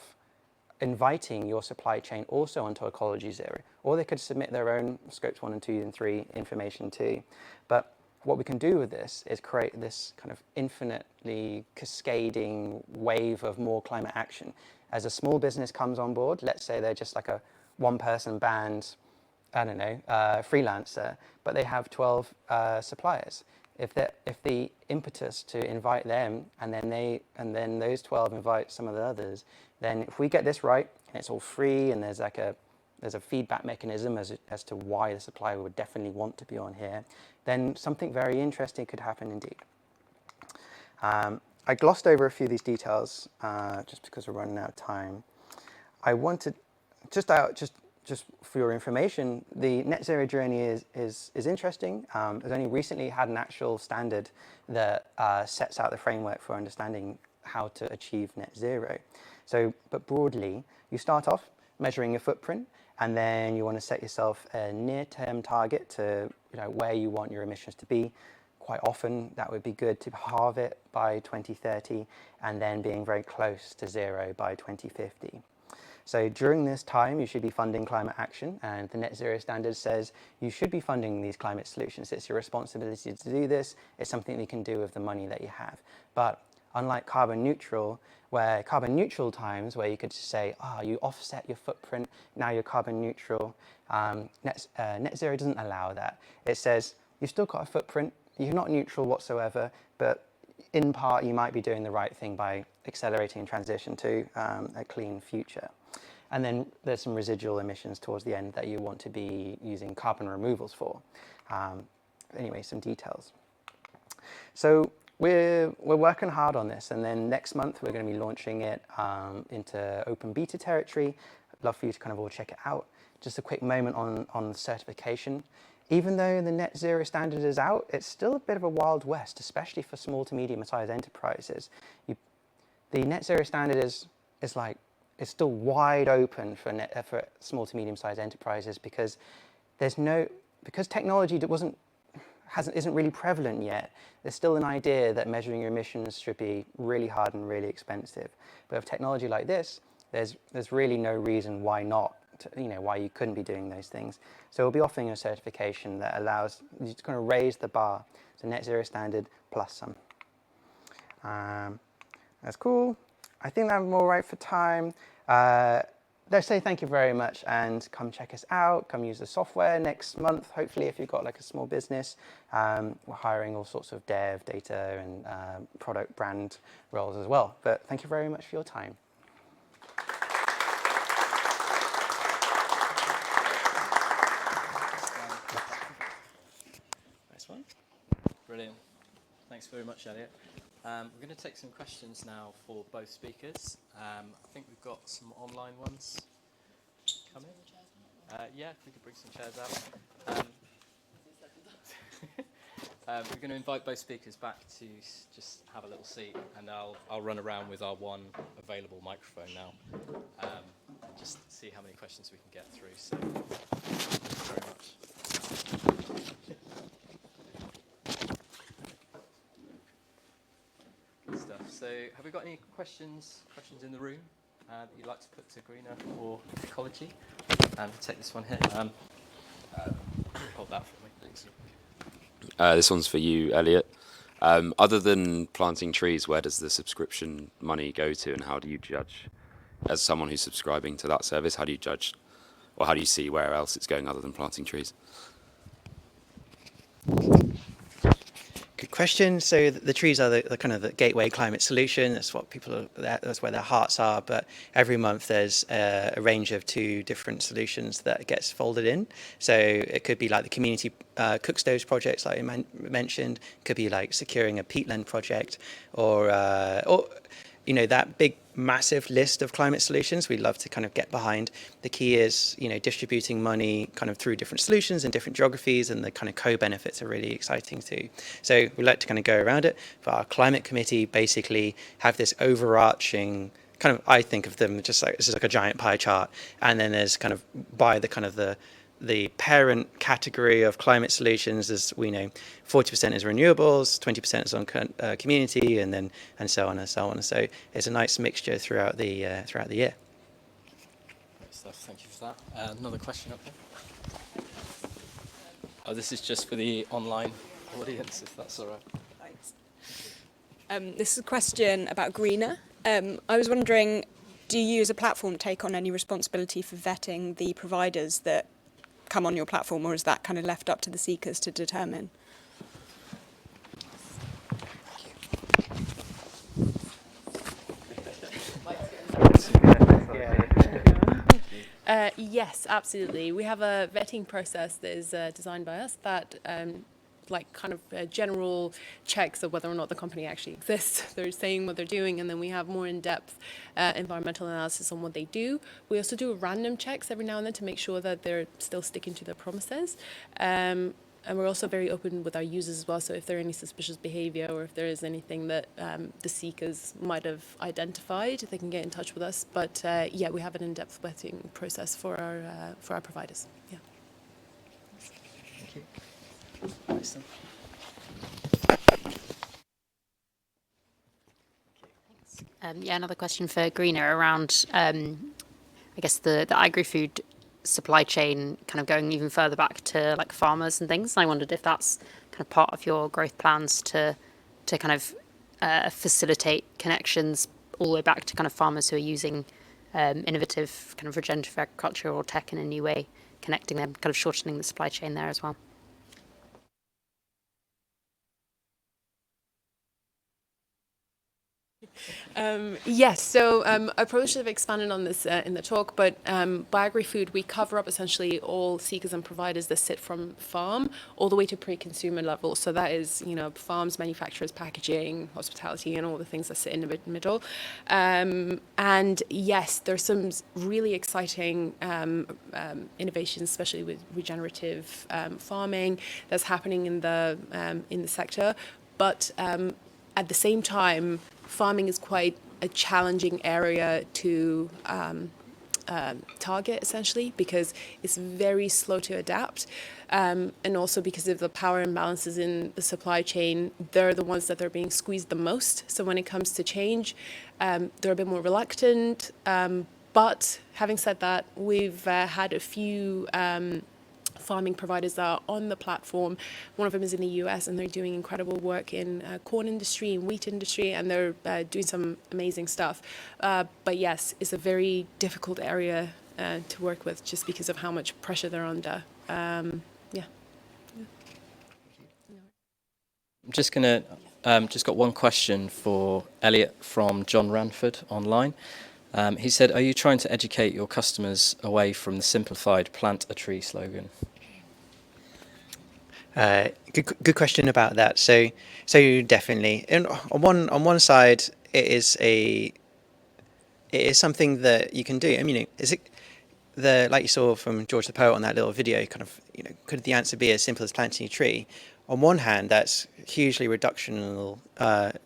inviting your supply chain also onto Ecology Zero, or they could submit their own scopes 1 and 2 and 3 information too. But what we can do with this is create this kind of infinitely cascading wave of more climate action. As a small business comes on board, let's say they're just like a one-person band, I don't know, freelancer, but they have 12 suppliers. If the impetus to invite them and then those 12 invite some of the others, then if we get this right and it's all free and there's a feedback mechanism as to why the supplier would definitely want to be on here, then something very interesting could happen indeed. I glossed over a few of these details just because we're running out of time. I wanted just for your information, the net zero journey is interesting. It's only recently had an actual standard that sets out the framework for understanding how to achieve net zero. So, but broadly, you start off measuring your footprint, and then you want to set yourself a near-term target to where you want your emissions to be. Quite often, that would be good to halve it by 2030, and then being very close to zero by 2050. So during this time, you should be funding climate action, and the Net Zero Standard says you should be funding these climate solutions. It's your responsibility to do this. It's something you can do with the money that you have. But unlike carbon neutral, where carbon neutral times, where you could say, you offset your footprint, now you're carbon neutral, net zero doesn't allow that. It says you've still got a footprint, you're not neutral whatsoever, but in part you might be doing the right thing by accelerating transition to a clean future. And then there's some residual emissions towards the end that you want to be using carbon removals for. Anyway, some details. So we're working hard on this, and then next month we're going to be launching it into open beta territory. I'd love for you to kind of all check it out. Just a quick moment on the certification. Even though the net zero standard is out, it's still a bit of a wild west, especially for small to medium-sized enterprises. The net zero standard is it's still wide open for small to medium-sized enterprises, because because technology isn't really prevalent yet. There's still an idea that measuring your emissions should be really hard and really expensive. But with technology like this, there's really no reason why not. Why you couldn't be doing those things. So we'll be offering a certification that allows you to kind of raise the bar. So net zero standard plus some. That's cool. I think I'm all right for time. Let's say thank you very much, and come check us out. Come use the software next month. Hopefully, if you've got like a small business, we're hiring all sorts of dev, data, and product brand roles as well. But thank you very much for your time. Nice one. Brilliant. Thanks very much, Elliot. We're going to take some questions now for both speakers. I think we've got some online ones coming. Yeah, if we could bring some chairs out. We're going to invite both speakers back to just have a little seat, and I'll run around with our one available microphone now, and just see how many questions we can get through. So, thank you very much. Good stuff. So, have we got any questions in the room that you'd like to put to Greener or Ecologi? We'll take this one here. hold that for me. Thanks. This one's for you, Elliot. Other than planting trees, where does the subscription money go to, and how do you judge, as someone who's subscribing to that service, how do you judge, or how do you see where else it's going other than planting trees? Good question. So the trees are the kind of the gateway climate solution. That's what people are, that's where their hearts are. But every month there's a range of 2 different solutions that gets folded in. So it could be like the community cook stoves projects, like I mentioned. It could be like securing a peatland project, or you know, that big massive list of climate solutions we'd love to kind of get behind. The key is, you know, distributing money kind of through different solutions and different geographies, and the kind of co-benefits are really exciting too. So we like to kind of go around it, but our climate committee basically have this overarching kind of, I think of them just like, this is like a giant pie chart, and then there's kind of by the kind of the parent category of climate solutions, as we know, 40% is renewables, 20% is on community, and so on and so on. So it's a nice mixture throughout the year. Great stuff. Thank you for that. Another question up here. Oh, this is just for the online audience, if that's all right. Thanks. This is a question about Greener. I was wondering, do you as a platform take on any responsibility for vetting the providers that come on your platform, or is that kind of left up to the seekers to determine? Yes, absolutely. We have a vetting process that is designed by us that like kind of general checks of whether or not the company actually exists. They're saying what they're doing, and then we have more in-depth environmental analysis on what they do. We also do random checks every now and then to make sure that they're still sticking to their promises. And we're also very open with our users as well. So if there are any suspicious behavior, or if there is anything that the seekers might have identified, they can get in touch with us. But yeah, we have an in-depth vetting process for our providers. Yeah. Thank you. Nice. Yeah, another question for Greener around, I guess, the agri-food supply chain, kind of going even further back to like farmers and things. And I wondered if that's kind of part of your growth plans to kind of facilitate connections all the way back to kind of farmers who are using innovative kind of regenerative agriculture or tech in a new way, connecting them, kind of shortening the supply chain there as well. Yes, so I probably should have expanded on this in the talk, but by agri-food, we cover up essentially all seekers and providers that sit from farm all the way to pre-consumer level. So that is, you know, farms, manufacturers, packaging, hospitality, and all the things that sit in the middle. And yes, there's some really exciting innovations, especially with regenerative farming, that's happening in the sector. But at the same time, farming is quite a challenging area to target, essentially, because it's very slow to adapt. And also because of the power imbalances in the supply chain, they're the ones that are being squeezed the most. So when it comes to change, they're a bit more reluctant. But having said that, we've had a few farming providers that are on the platform. One of them is in the US, and they're doing incredible work in corn industry and wheat industry, and they're doing some amazing stuff. But yes, it's a very difficult area to work with just because of how much pressure they're under. Yeah. I'm just gonna just got one question for Elliot from John Ranford online. He said, "Are you trying to educate your customers away from the simplified plant a tree slogan?" Good question about that. So definitely, and on one side, it is something that you can do. I mean, is it like you saw from George the Poet on that little video? Kind of, you know, could the answer be as simple as planting a tree? On one hand, that's hugely reductional,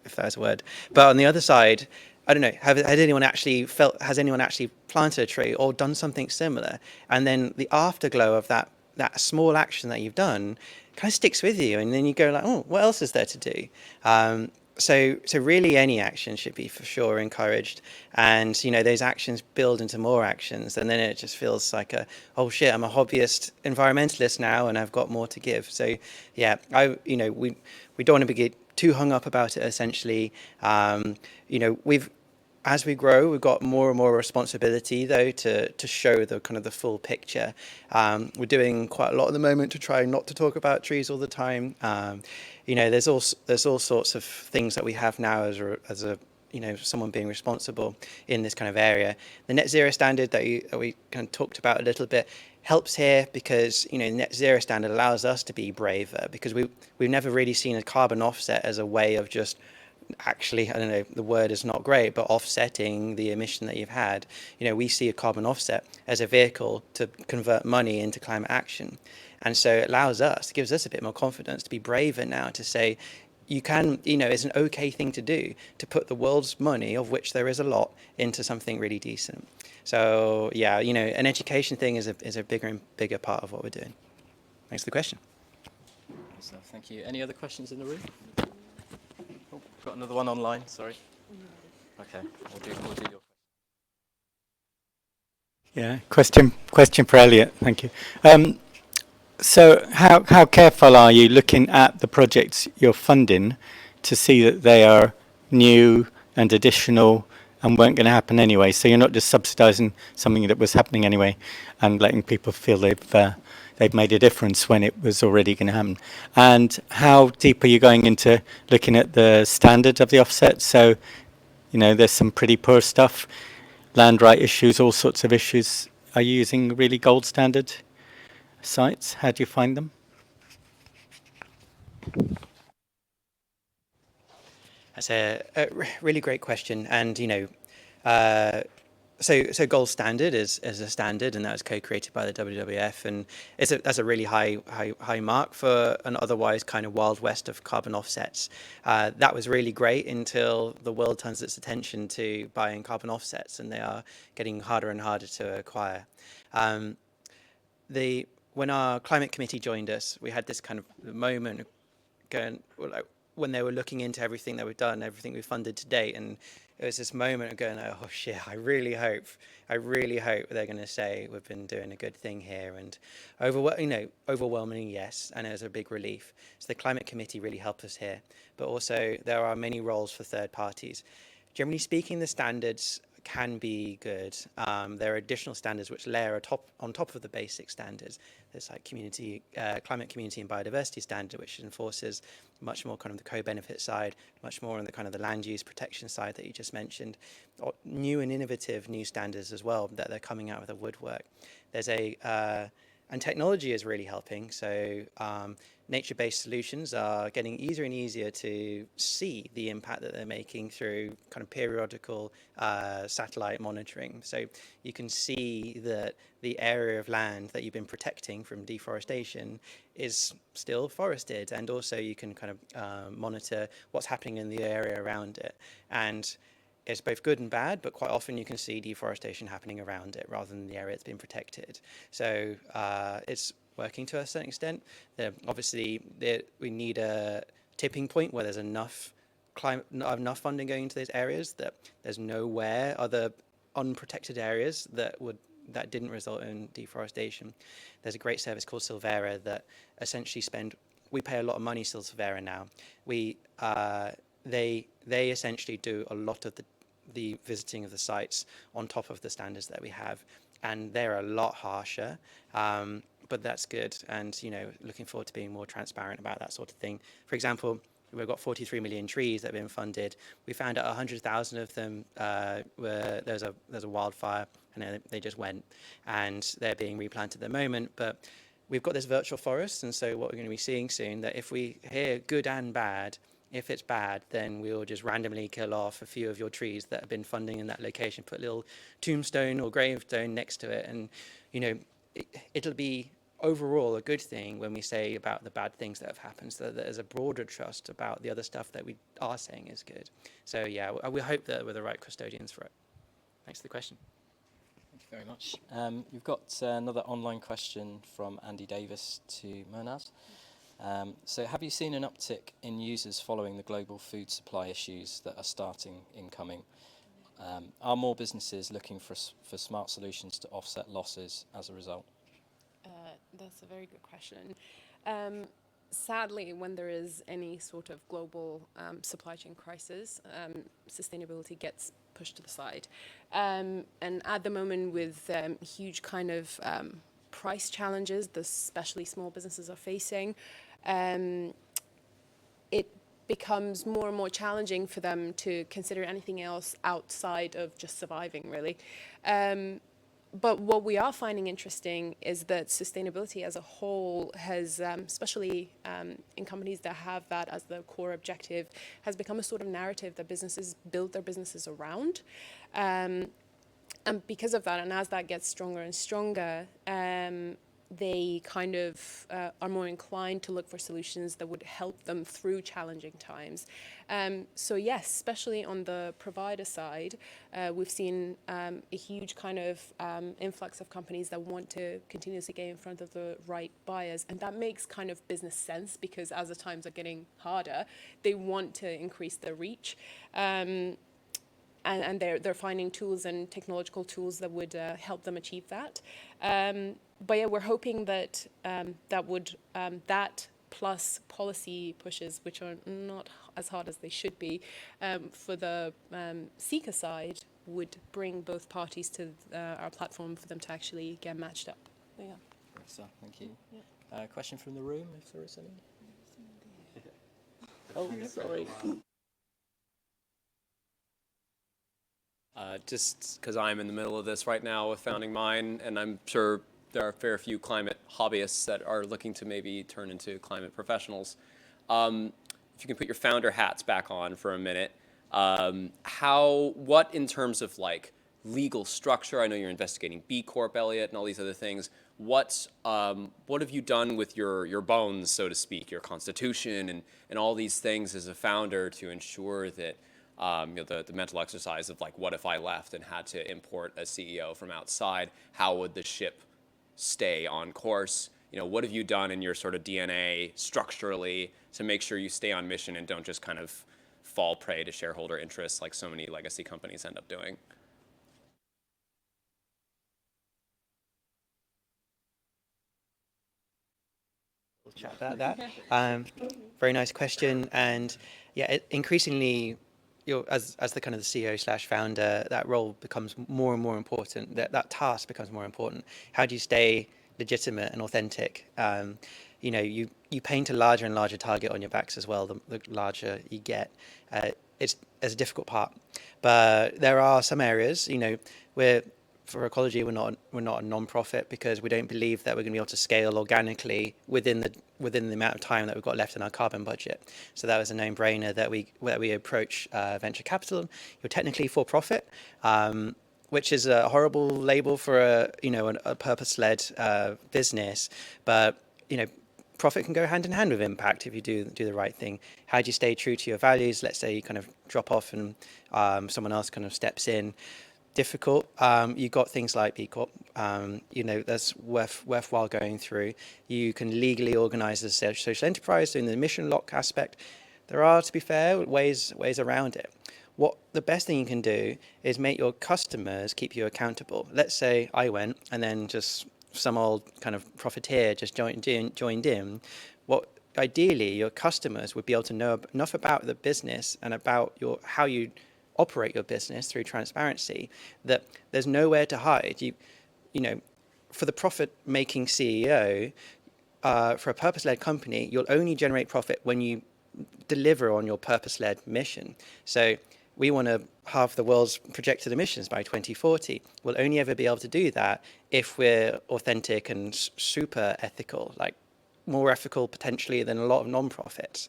if that's a word. But on the other side, I don't know, has anyone actually planted a tree or done something similar? And then the afterglow of that small action that you've done kind of sticks with you, and then you go like, oh, what else is there to do? so really any action should be for sure encouraged, and those actions build into more actions, and then it just feels like oh shit, I'm a hobbyist environmentalist now and I've got more to give. So yeah, we don't want to get too hung up about it. Essentially, as we grow, we've got more and more responsibility, though, to show the kind of the full picture. We're doing quite a lot at the moment to try not to talk about trees all the time. There's all sorts of things that we have now as a someone being responsible in this kind of area. The net zero standard that we kind of talked about a little bit helps here, because the net zero standard allows us to be braver, because we've never really seen a carbon offset as a way of just actually, I don't know, the word is not great, but offsetting the emission that you've had. We see a carbon offset as a vehicle to convert money into climate action. And so it gives us a bit more confidence to be braver now, to say, you can, it's an okay thing to do, to put the world's money, of which there is a lot, into something really decent. So yeah, an education thing is a bigger and bigger part of what we're doing. Thanks for the question. So, thank you. Any other questions in the room? Oh, got another one online, sorry. Okay, we'll do your Yeah, question for Elliot, thank you. So how careful are you looking at the projects you're funding to see that they are new and additional and weren't going to happen anyway? So you're not just subsidising something that was happening anyway and letting people feel they've made a difference when it was already going to happen. And how deep are you going into looking at the standard of the offset? So, there's some pretty poor stuff, land right issues, all sorts of issues. Are you using really gold standard sites? How do you find them? That's a really great question. And so gold standard is a standard, and that was co-created by the WWF, and that's a really high mark for an otherwise kind of wild west of carbon offsets. That was really great until the world turns its attention to buying carbon offsets, and they are getting harder and harder to acquire. When our climate committee joined us, we had this kind of moment going, when they were looking into everything that we've done, everything we've funded to date, and it was this moment of going, oh shit, I really hope they're going to say we've been doing a good thing here. And overwhelmingly yes, and it was a big relief. So the climate committee really helped us here, but also there are many roles for third parties. Generally speaking, the standards can be good. There are additional standards which layer on top of the basic standards. There's like climate community and biodiversity standard, which enforces much more kind of the co-benefit side, much more on the kind of the land use protection side that you just mentioned. Or new and innovative new standards as well that they're coming out with the woodwork. There's and technology is really helping. So nature-based solutions are getting easier and easier to see the impact that they're making through kind of periodical satellite monitoring. So you can see that the area of land that you've been protecting from deforestation is still forested, and also you can kind of monitor what's happening in the area around it. And it's both good and bad, but quite often you can see deforestation happening around it rather than the area that's been protected. So it's working to a certain extent. Obviously, we need a tipping point where there's enough funding going into those areas that there's nowhere other unprotected areas that didn't result in deforestation. There's a great service called Silvera that essentially we pay a lot of money to Silvera now. They essentially do a lot of the visiting of the sites on top of the standards that we have, and they're a lot harsher, but that's good. And looking forward to being more transparent about that sort of thing. For example, we've got 43 million trees that have been funded. We found out 100,000 of them there's a wildfire, and they just went, and they're being replanted at the moment. But we've got this virtual forest, and so what we're going to be seeing soon, that if we hear good and bad, if it's bad, then we'll just randomly kill off a few of your trees that have been funding in that location, put a little tombstone or gravestone next to it, and it'll be overall a good thing when we say about the bad things that have happened, so that there's a broader trust about the other stuff that we are saying is good. So yeah, we hope that we're the right custodians for it. Thanks for the question. Thank you very much. You've got another online question from Andy Davis to Mehrnaz. So have you seen an uptick in users following the global food supply issues that are starting incoming? Are more businesses looking for smart solutions to offset losses as a result? That's a very good question. Sadly, when there is any sort of global supply chain crisis, sustainability gets pushed to the side. And at the moment, with huge kind of price challenges that especially small businesses are facing, it becomes more and more challenging for them to consider anything else outside of just surviving, really. But what we are finding interesting is that sustainability as a whole has, especially in companies that have that as the core objective, has become a sort of narrative that businesses build their businesses around. And because of that, and as that gets stronger and stronger, they kind of are more inclined to look for solutions that would help them through challenging times. So yes, especially on the provider side, we've seen a huge kind of influx of companies that want to continuously get in front of the right buyers. And that makes kind of business sense because as the times are getting harder, they want to increase their reach. And they're finding tools and technological tools that would help them achieve that. But yeah, we're hoping that that plus policy pushes, which are not as hard as they should be, for the seeker side, would bring both parties to our platform for them to actually get matched up. Yeah. Great stuff, thank you. Yeah. Question from the room, if there is any. Oh, sorry. Just because I'm in the middle of this right now with founding mine, and I'm sure there are a fair few climate hobbyists that are looking to maybe turn into climate professionals. If you can put your founder hats back on for a minute, what in terms of like legal structure, I know you're investigating B Corp, Elliot, and all these other things, what have you done with your bones, so to speak, your constitution and all these things as a founder to ensure that the mental exercise of like, what if I left and had to import a CEO from outside? How would the ship stay on course? What have you done in your sort of DNA structurally to make sure you stay on mission and don't just kind of fall prey to shareholder interests like so many legacy companies end up doing? We'll chat about that. Very nice question. And yeah, increasingly, as the kind of the CEO/founder, that role becomes more and more important. That task becomes more important. How do you stay legitimate and authentic? You paint a larger and larger target on your backs as well. The larger you get, it's a difficult part. But there are some areas, for Ecologi, we're not a non-profit because we don't believe that we're going to be able to scale organically within the amount of time that we've got left in our carbon budget. So that was a no-brainer that we approach venture capital. You're technically for profit, which is a horrible label for a purpose-led business, but profit can go hand in hand with impact if you do the right thing. How do you stay true to your values? Let's say you kind of drop off and someone else kind of steps in. Difficult. You've got things like B Corp, that's worthwhile going through. You can legally organize as a social enterprise doing the mission lock aspect. There are, to be fair, ways around it. What the best thing you can do is make your customers keep you accountable. Let's say I went and then just some old kind of profiteer just joined in. What ideally your customers would be able to know enough about the business and about how you operate your business through transparency that there's nowhere to hide. For the profit-making CEO, for a purpose-led company, you'll only generate profit when you deliver on your purpose-led mission. So we want to halve the world's projected emissions by 2040. We'll only ever be able to do that if we're authentic and super ethical, like more ethical potentially than a lot of non-profits.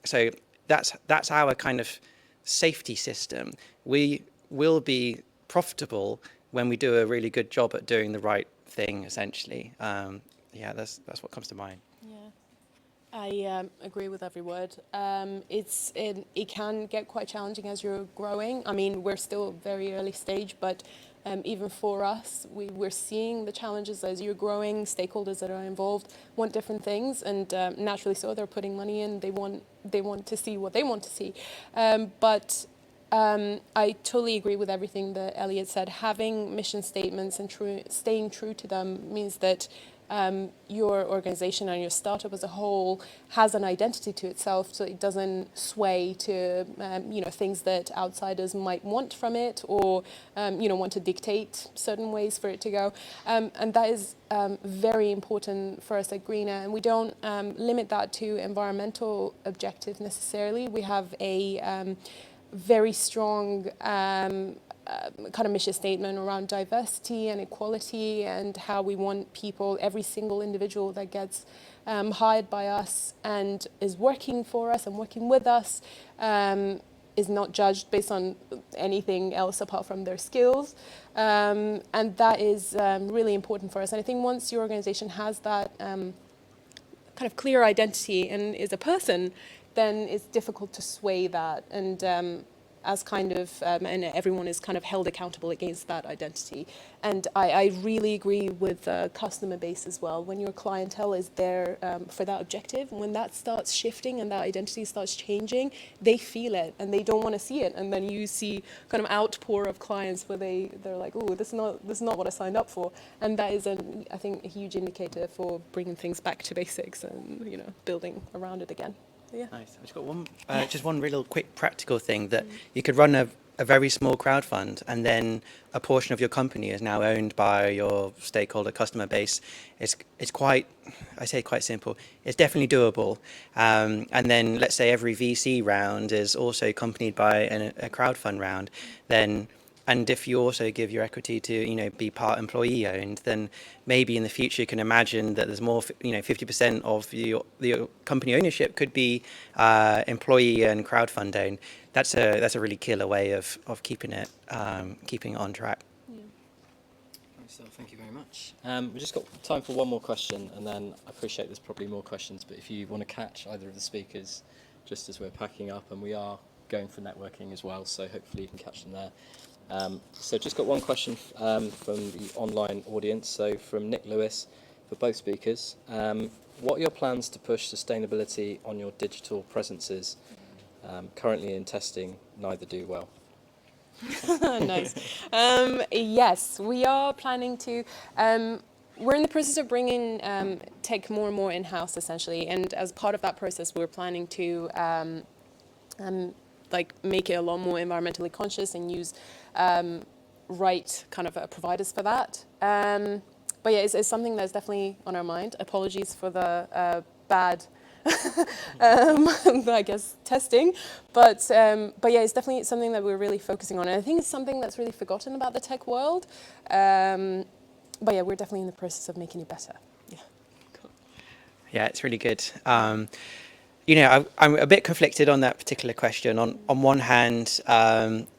So that's our kind of safety system. We will be profitable when we do a really good job at doing the right thing, essentially. That's what comes to mind. Yeah. I agree with every word. It can get quite challenging as you're growing. I mean, we're still very early stage, but even for us, we're seeing the challenges as you're growing. Stakeholders that are involved want different things, and naturally so, they're putting money in. They want to see what they want to see, but. I totally agree with everything that Elliot said. Having mission statements and staying true to them means that your organization and your startup as a whole has an identity to itself, so it doesn't sway to things that outsiders might want from it, or want to dictate certain ways for it to go. And that is very important for us at Greener. And we don't limit that to environmental objectives necessarily. We have a very strong kind of mission statement around diversity and equality, and how we want people, every single individual that gets hired by us and is working for us and working with us, is not judged based on anything else apart from their skills. And that is really important for us. And I think once your organization has that kind of clear identity and is a person, then it's difficult to sway that, and and everyone is kind of held accountable against that identity. And I really agree with the customer base as well. When your clientele is there for that objective, when that starts shifting and that identity starts changing, they feel it and they don't want to see it. And then you see kind of outpour of clients where they're like, oh, this is not what I signed up for. And that is, I think, a huge indicator for bringing things back to basics and building around it again. Yeah. Nice. I've just got just one real quick practical thing, that you could run a very small crowd fund, and then a portion of your company is now owned by your stakeholder customer base. It's quite simple. It's definitely doable. And then let's say every VC round is also accompanied by a crowdfund round, and if you also give your equity to, be part employee owned, then maybe in the future you can imagine that there's more, 50% of your company ownership could be employee and crowdfund owned. That's a really killer way of keeping it on track. So thank you very much. We've just got time for one more question, and then I appreciate there's probably more questions, but if you want to catch either of the speakers just as we're packing up, and we are going for networking as well, so hopefully you can catch them there. So just got one question from the online audience. So from Nick Lewis, for both speakers, what are your plans to push sustainability on your digital presences? Currently in testing, neither do well. Nice. Yes, we are planning to. We're in the process of bringing tech more and more in-house, essentially, and as part of that process, we're planning to make it a lot more environmentally conscious and use right kind of providers for that. But yeah, it's something that's definitely on our mind. Apologies for the bad, I guess, testing. But yeah, it's definitely something that we're really focusing on. And I think it's something that's really forgotten about the tech world. But yeah, we're definitely in the process of making it better. Yeah. Cool. Yeah, it's really good. I'm a bit conflicted on that particular question. On one hand,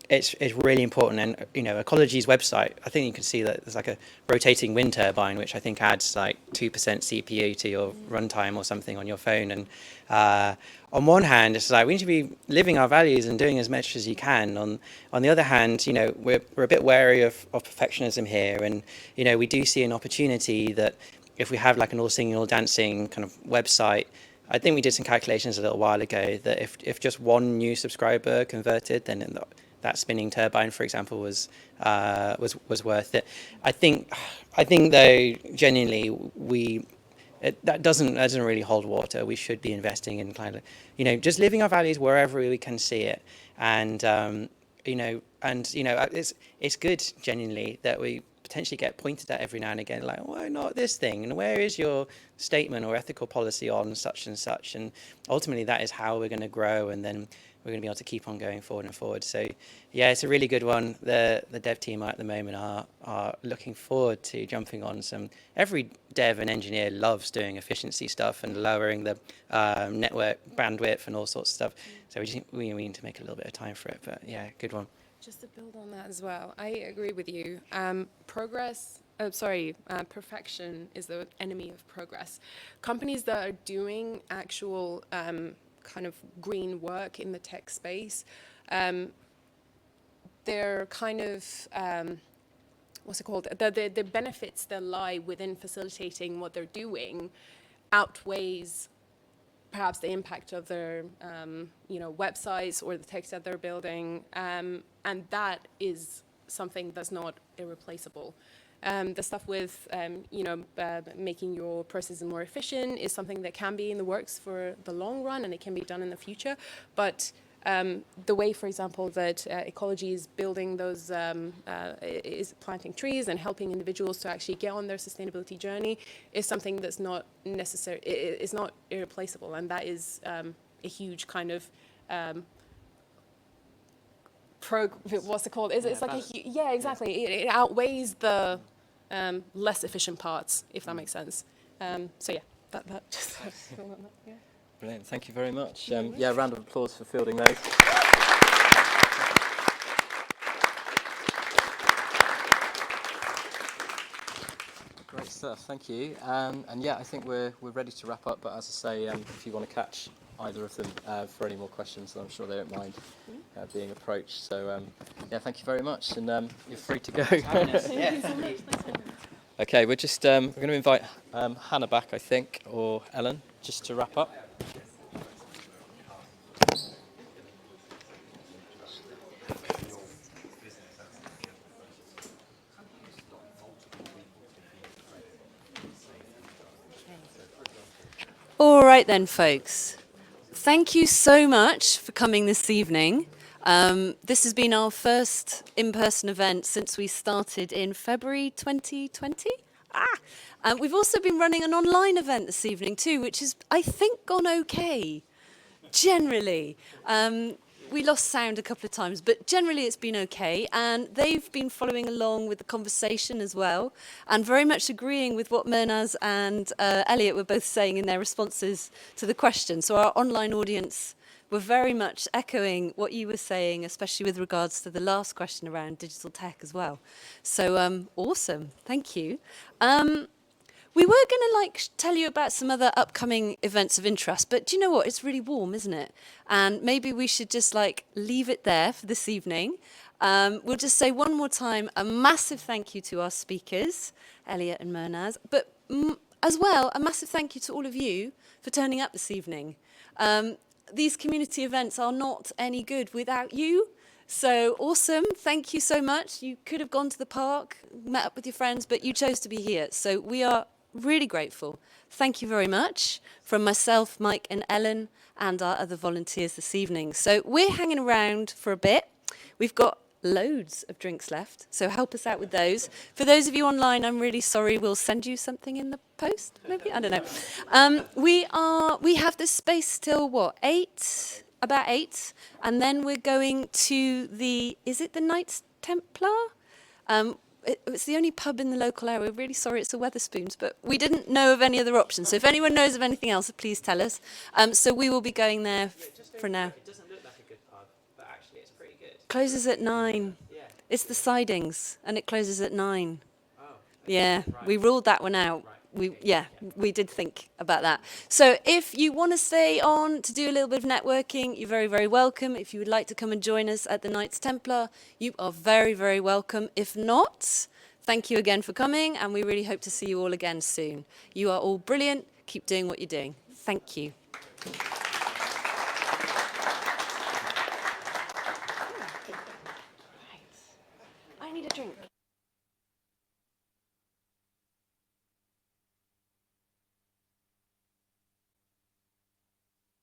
it's really important, and Ecologi's website, I think you can see that there's like a rotating wind turbine, which I think adds like 2% CPU to your runtime or something on your phone. And on one hand, it's like we need to be living our values and doing as much as you can. On the other hand, we're a bit wary of perfectionism here, and we do see an opportunity that if we have like an all singing, all dancing kind of website. I think we did some calculations a little while ago that if just one new subscriber converted, then that spinning turbine, for example, was worth it. I think though, genuinely, that doesn't really hold water. We should be investing in kind of, just living our values wherever we can see it, and it's good genuinely that we potentially get pointed at every now and again, like, why not this thing? And where is your statement or ethical policy on such and such? And ultimately, that is how we're going to grow, and then we're going to be able to keep on going forward and forward. So, yeah, it's a really good one. The dev team at the moment are looking forward to jumping on some. Every dev and engineer loves doing efficiency stuff and lowering the network bandwidth and all sorts of stuff. So we need to make a little bit of time for it. But yeah, good one. Just to build on that as well, I agree with you. Progress perfection is the enemy of progress. Companies that are doing actual kind of green work in the tech space, they're kind of, what's it called? The benefits that lie within facilitating what they're doing outweighs perhaps the impact of their websites or the text that they're building, and that is something that's not irreplaceable. The stuff with making your processes more efficient is something that can be in the works for the long run, and it can be done in the future. But the way, for example, that Ecologi is building those, is planting trees and helping individuals to actually get on their sustainability journey is something that's not necessary, it's not irreplaceable, and that is a huge kind of what's it called? It's like yeah, exactly. It outweighs the less efficient parts, if that makes sense. So yeah, that just. Yeah. Brilliant, thank you very much. Yeah, round of applause for fielding those. Great stuff, thank you. And yeah, I think we're ready to wrap up, but as I say, if you want to catch either of them for any more questions, I'm sure they don't mind being approached. So yeah, thank you very much, and you're free to go. Okay, we're just we're going to invite Hannah back, I think, or Ellen, just to wrap up. All right then, folks. Thank you so much for coming this evening. This has been our first in-person event since we started in February 2020. We've also been running an online event this evening too, which has, I think, gone okay, generally. We lost sound a couple of times, but generally it's been okay. And they've been following along with the conversation as well, and very much agreeing with what Mehrnaz and Elliot were both saying in their responses to the question. So our online audience were very much echoing what you were saying, especially with regards to the last question around digital tech as well. So awesome, thank you. We were going to tell you about some other upcoming events of interest, but do you know what? It's really warm, isn't it? And maybe we should just leave it there for this evening. We'll just say one more time a massive thank you to our speakers, Elliot and Mehrnaz, but as well a massive thank you to all of you for turning up this evening. These community events are not any good without you. So awesome, thank you so much. You could have gone to the park, met up with your friends, but you chose to be here. So we are really grateful. Thank you very much from myself, Mike and Ellen and our other volunteers this evening. So we're hanging around for a bit. We've got loads of drinks left, so help us out with those. For those of you online, I'm really sorry, we'll send you something in the post, maybe? I don't know. We have this space till what, 8? About 8, and then we're going to is it the Knights Templar? It's the only pub in the local area. We're really sorry, it's the Wetherspoons, but we didn't know of any other options. So if anyone knows of anything else, please tell us. So we will be going there for now. It doesn't look like a good pub, but actually it's pretty good. Closes at 9. Yeah. It's the Sidings, and it closes at 9. Oh. Okay. Yeah, right. we ruled that one out. Right. We did think about that. So if you want to stay on to do a little bit of networking, you're very, very welcome. If you would like to come and join us at the Knights Templar, you are very, very welcome. If not, thank you again for coming, and we really hope to see you all again soon. You are all brilliant. Keep doing what you're doing. Thank you.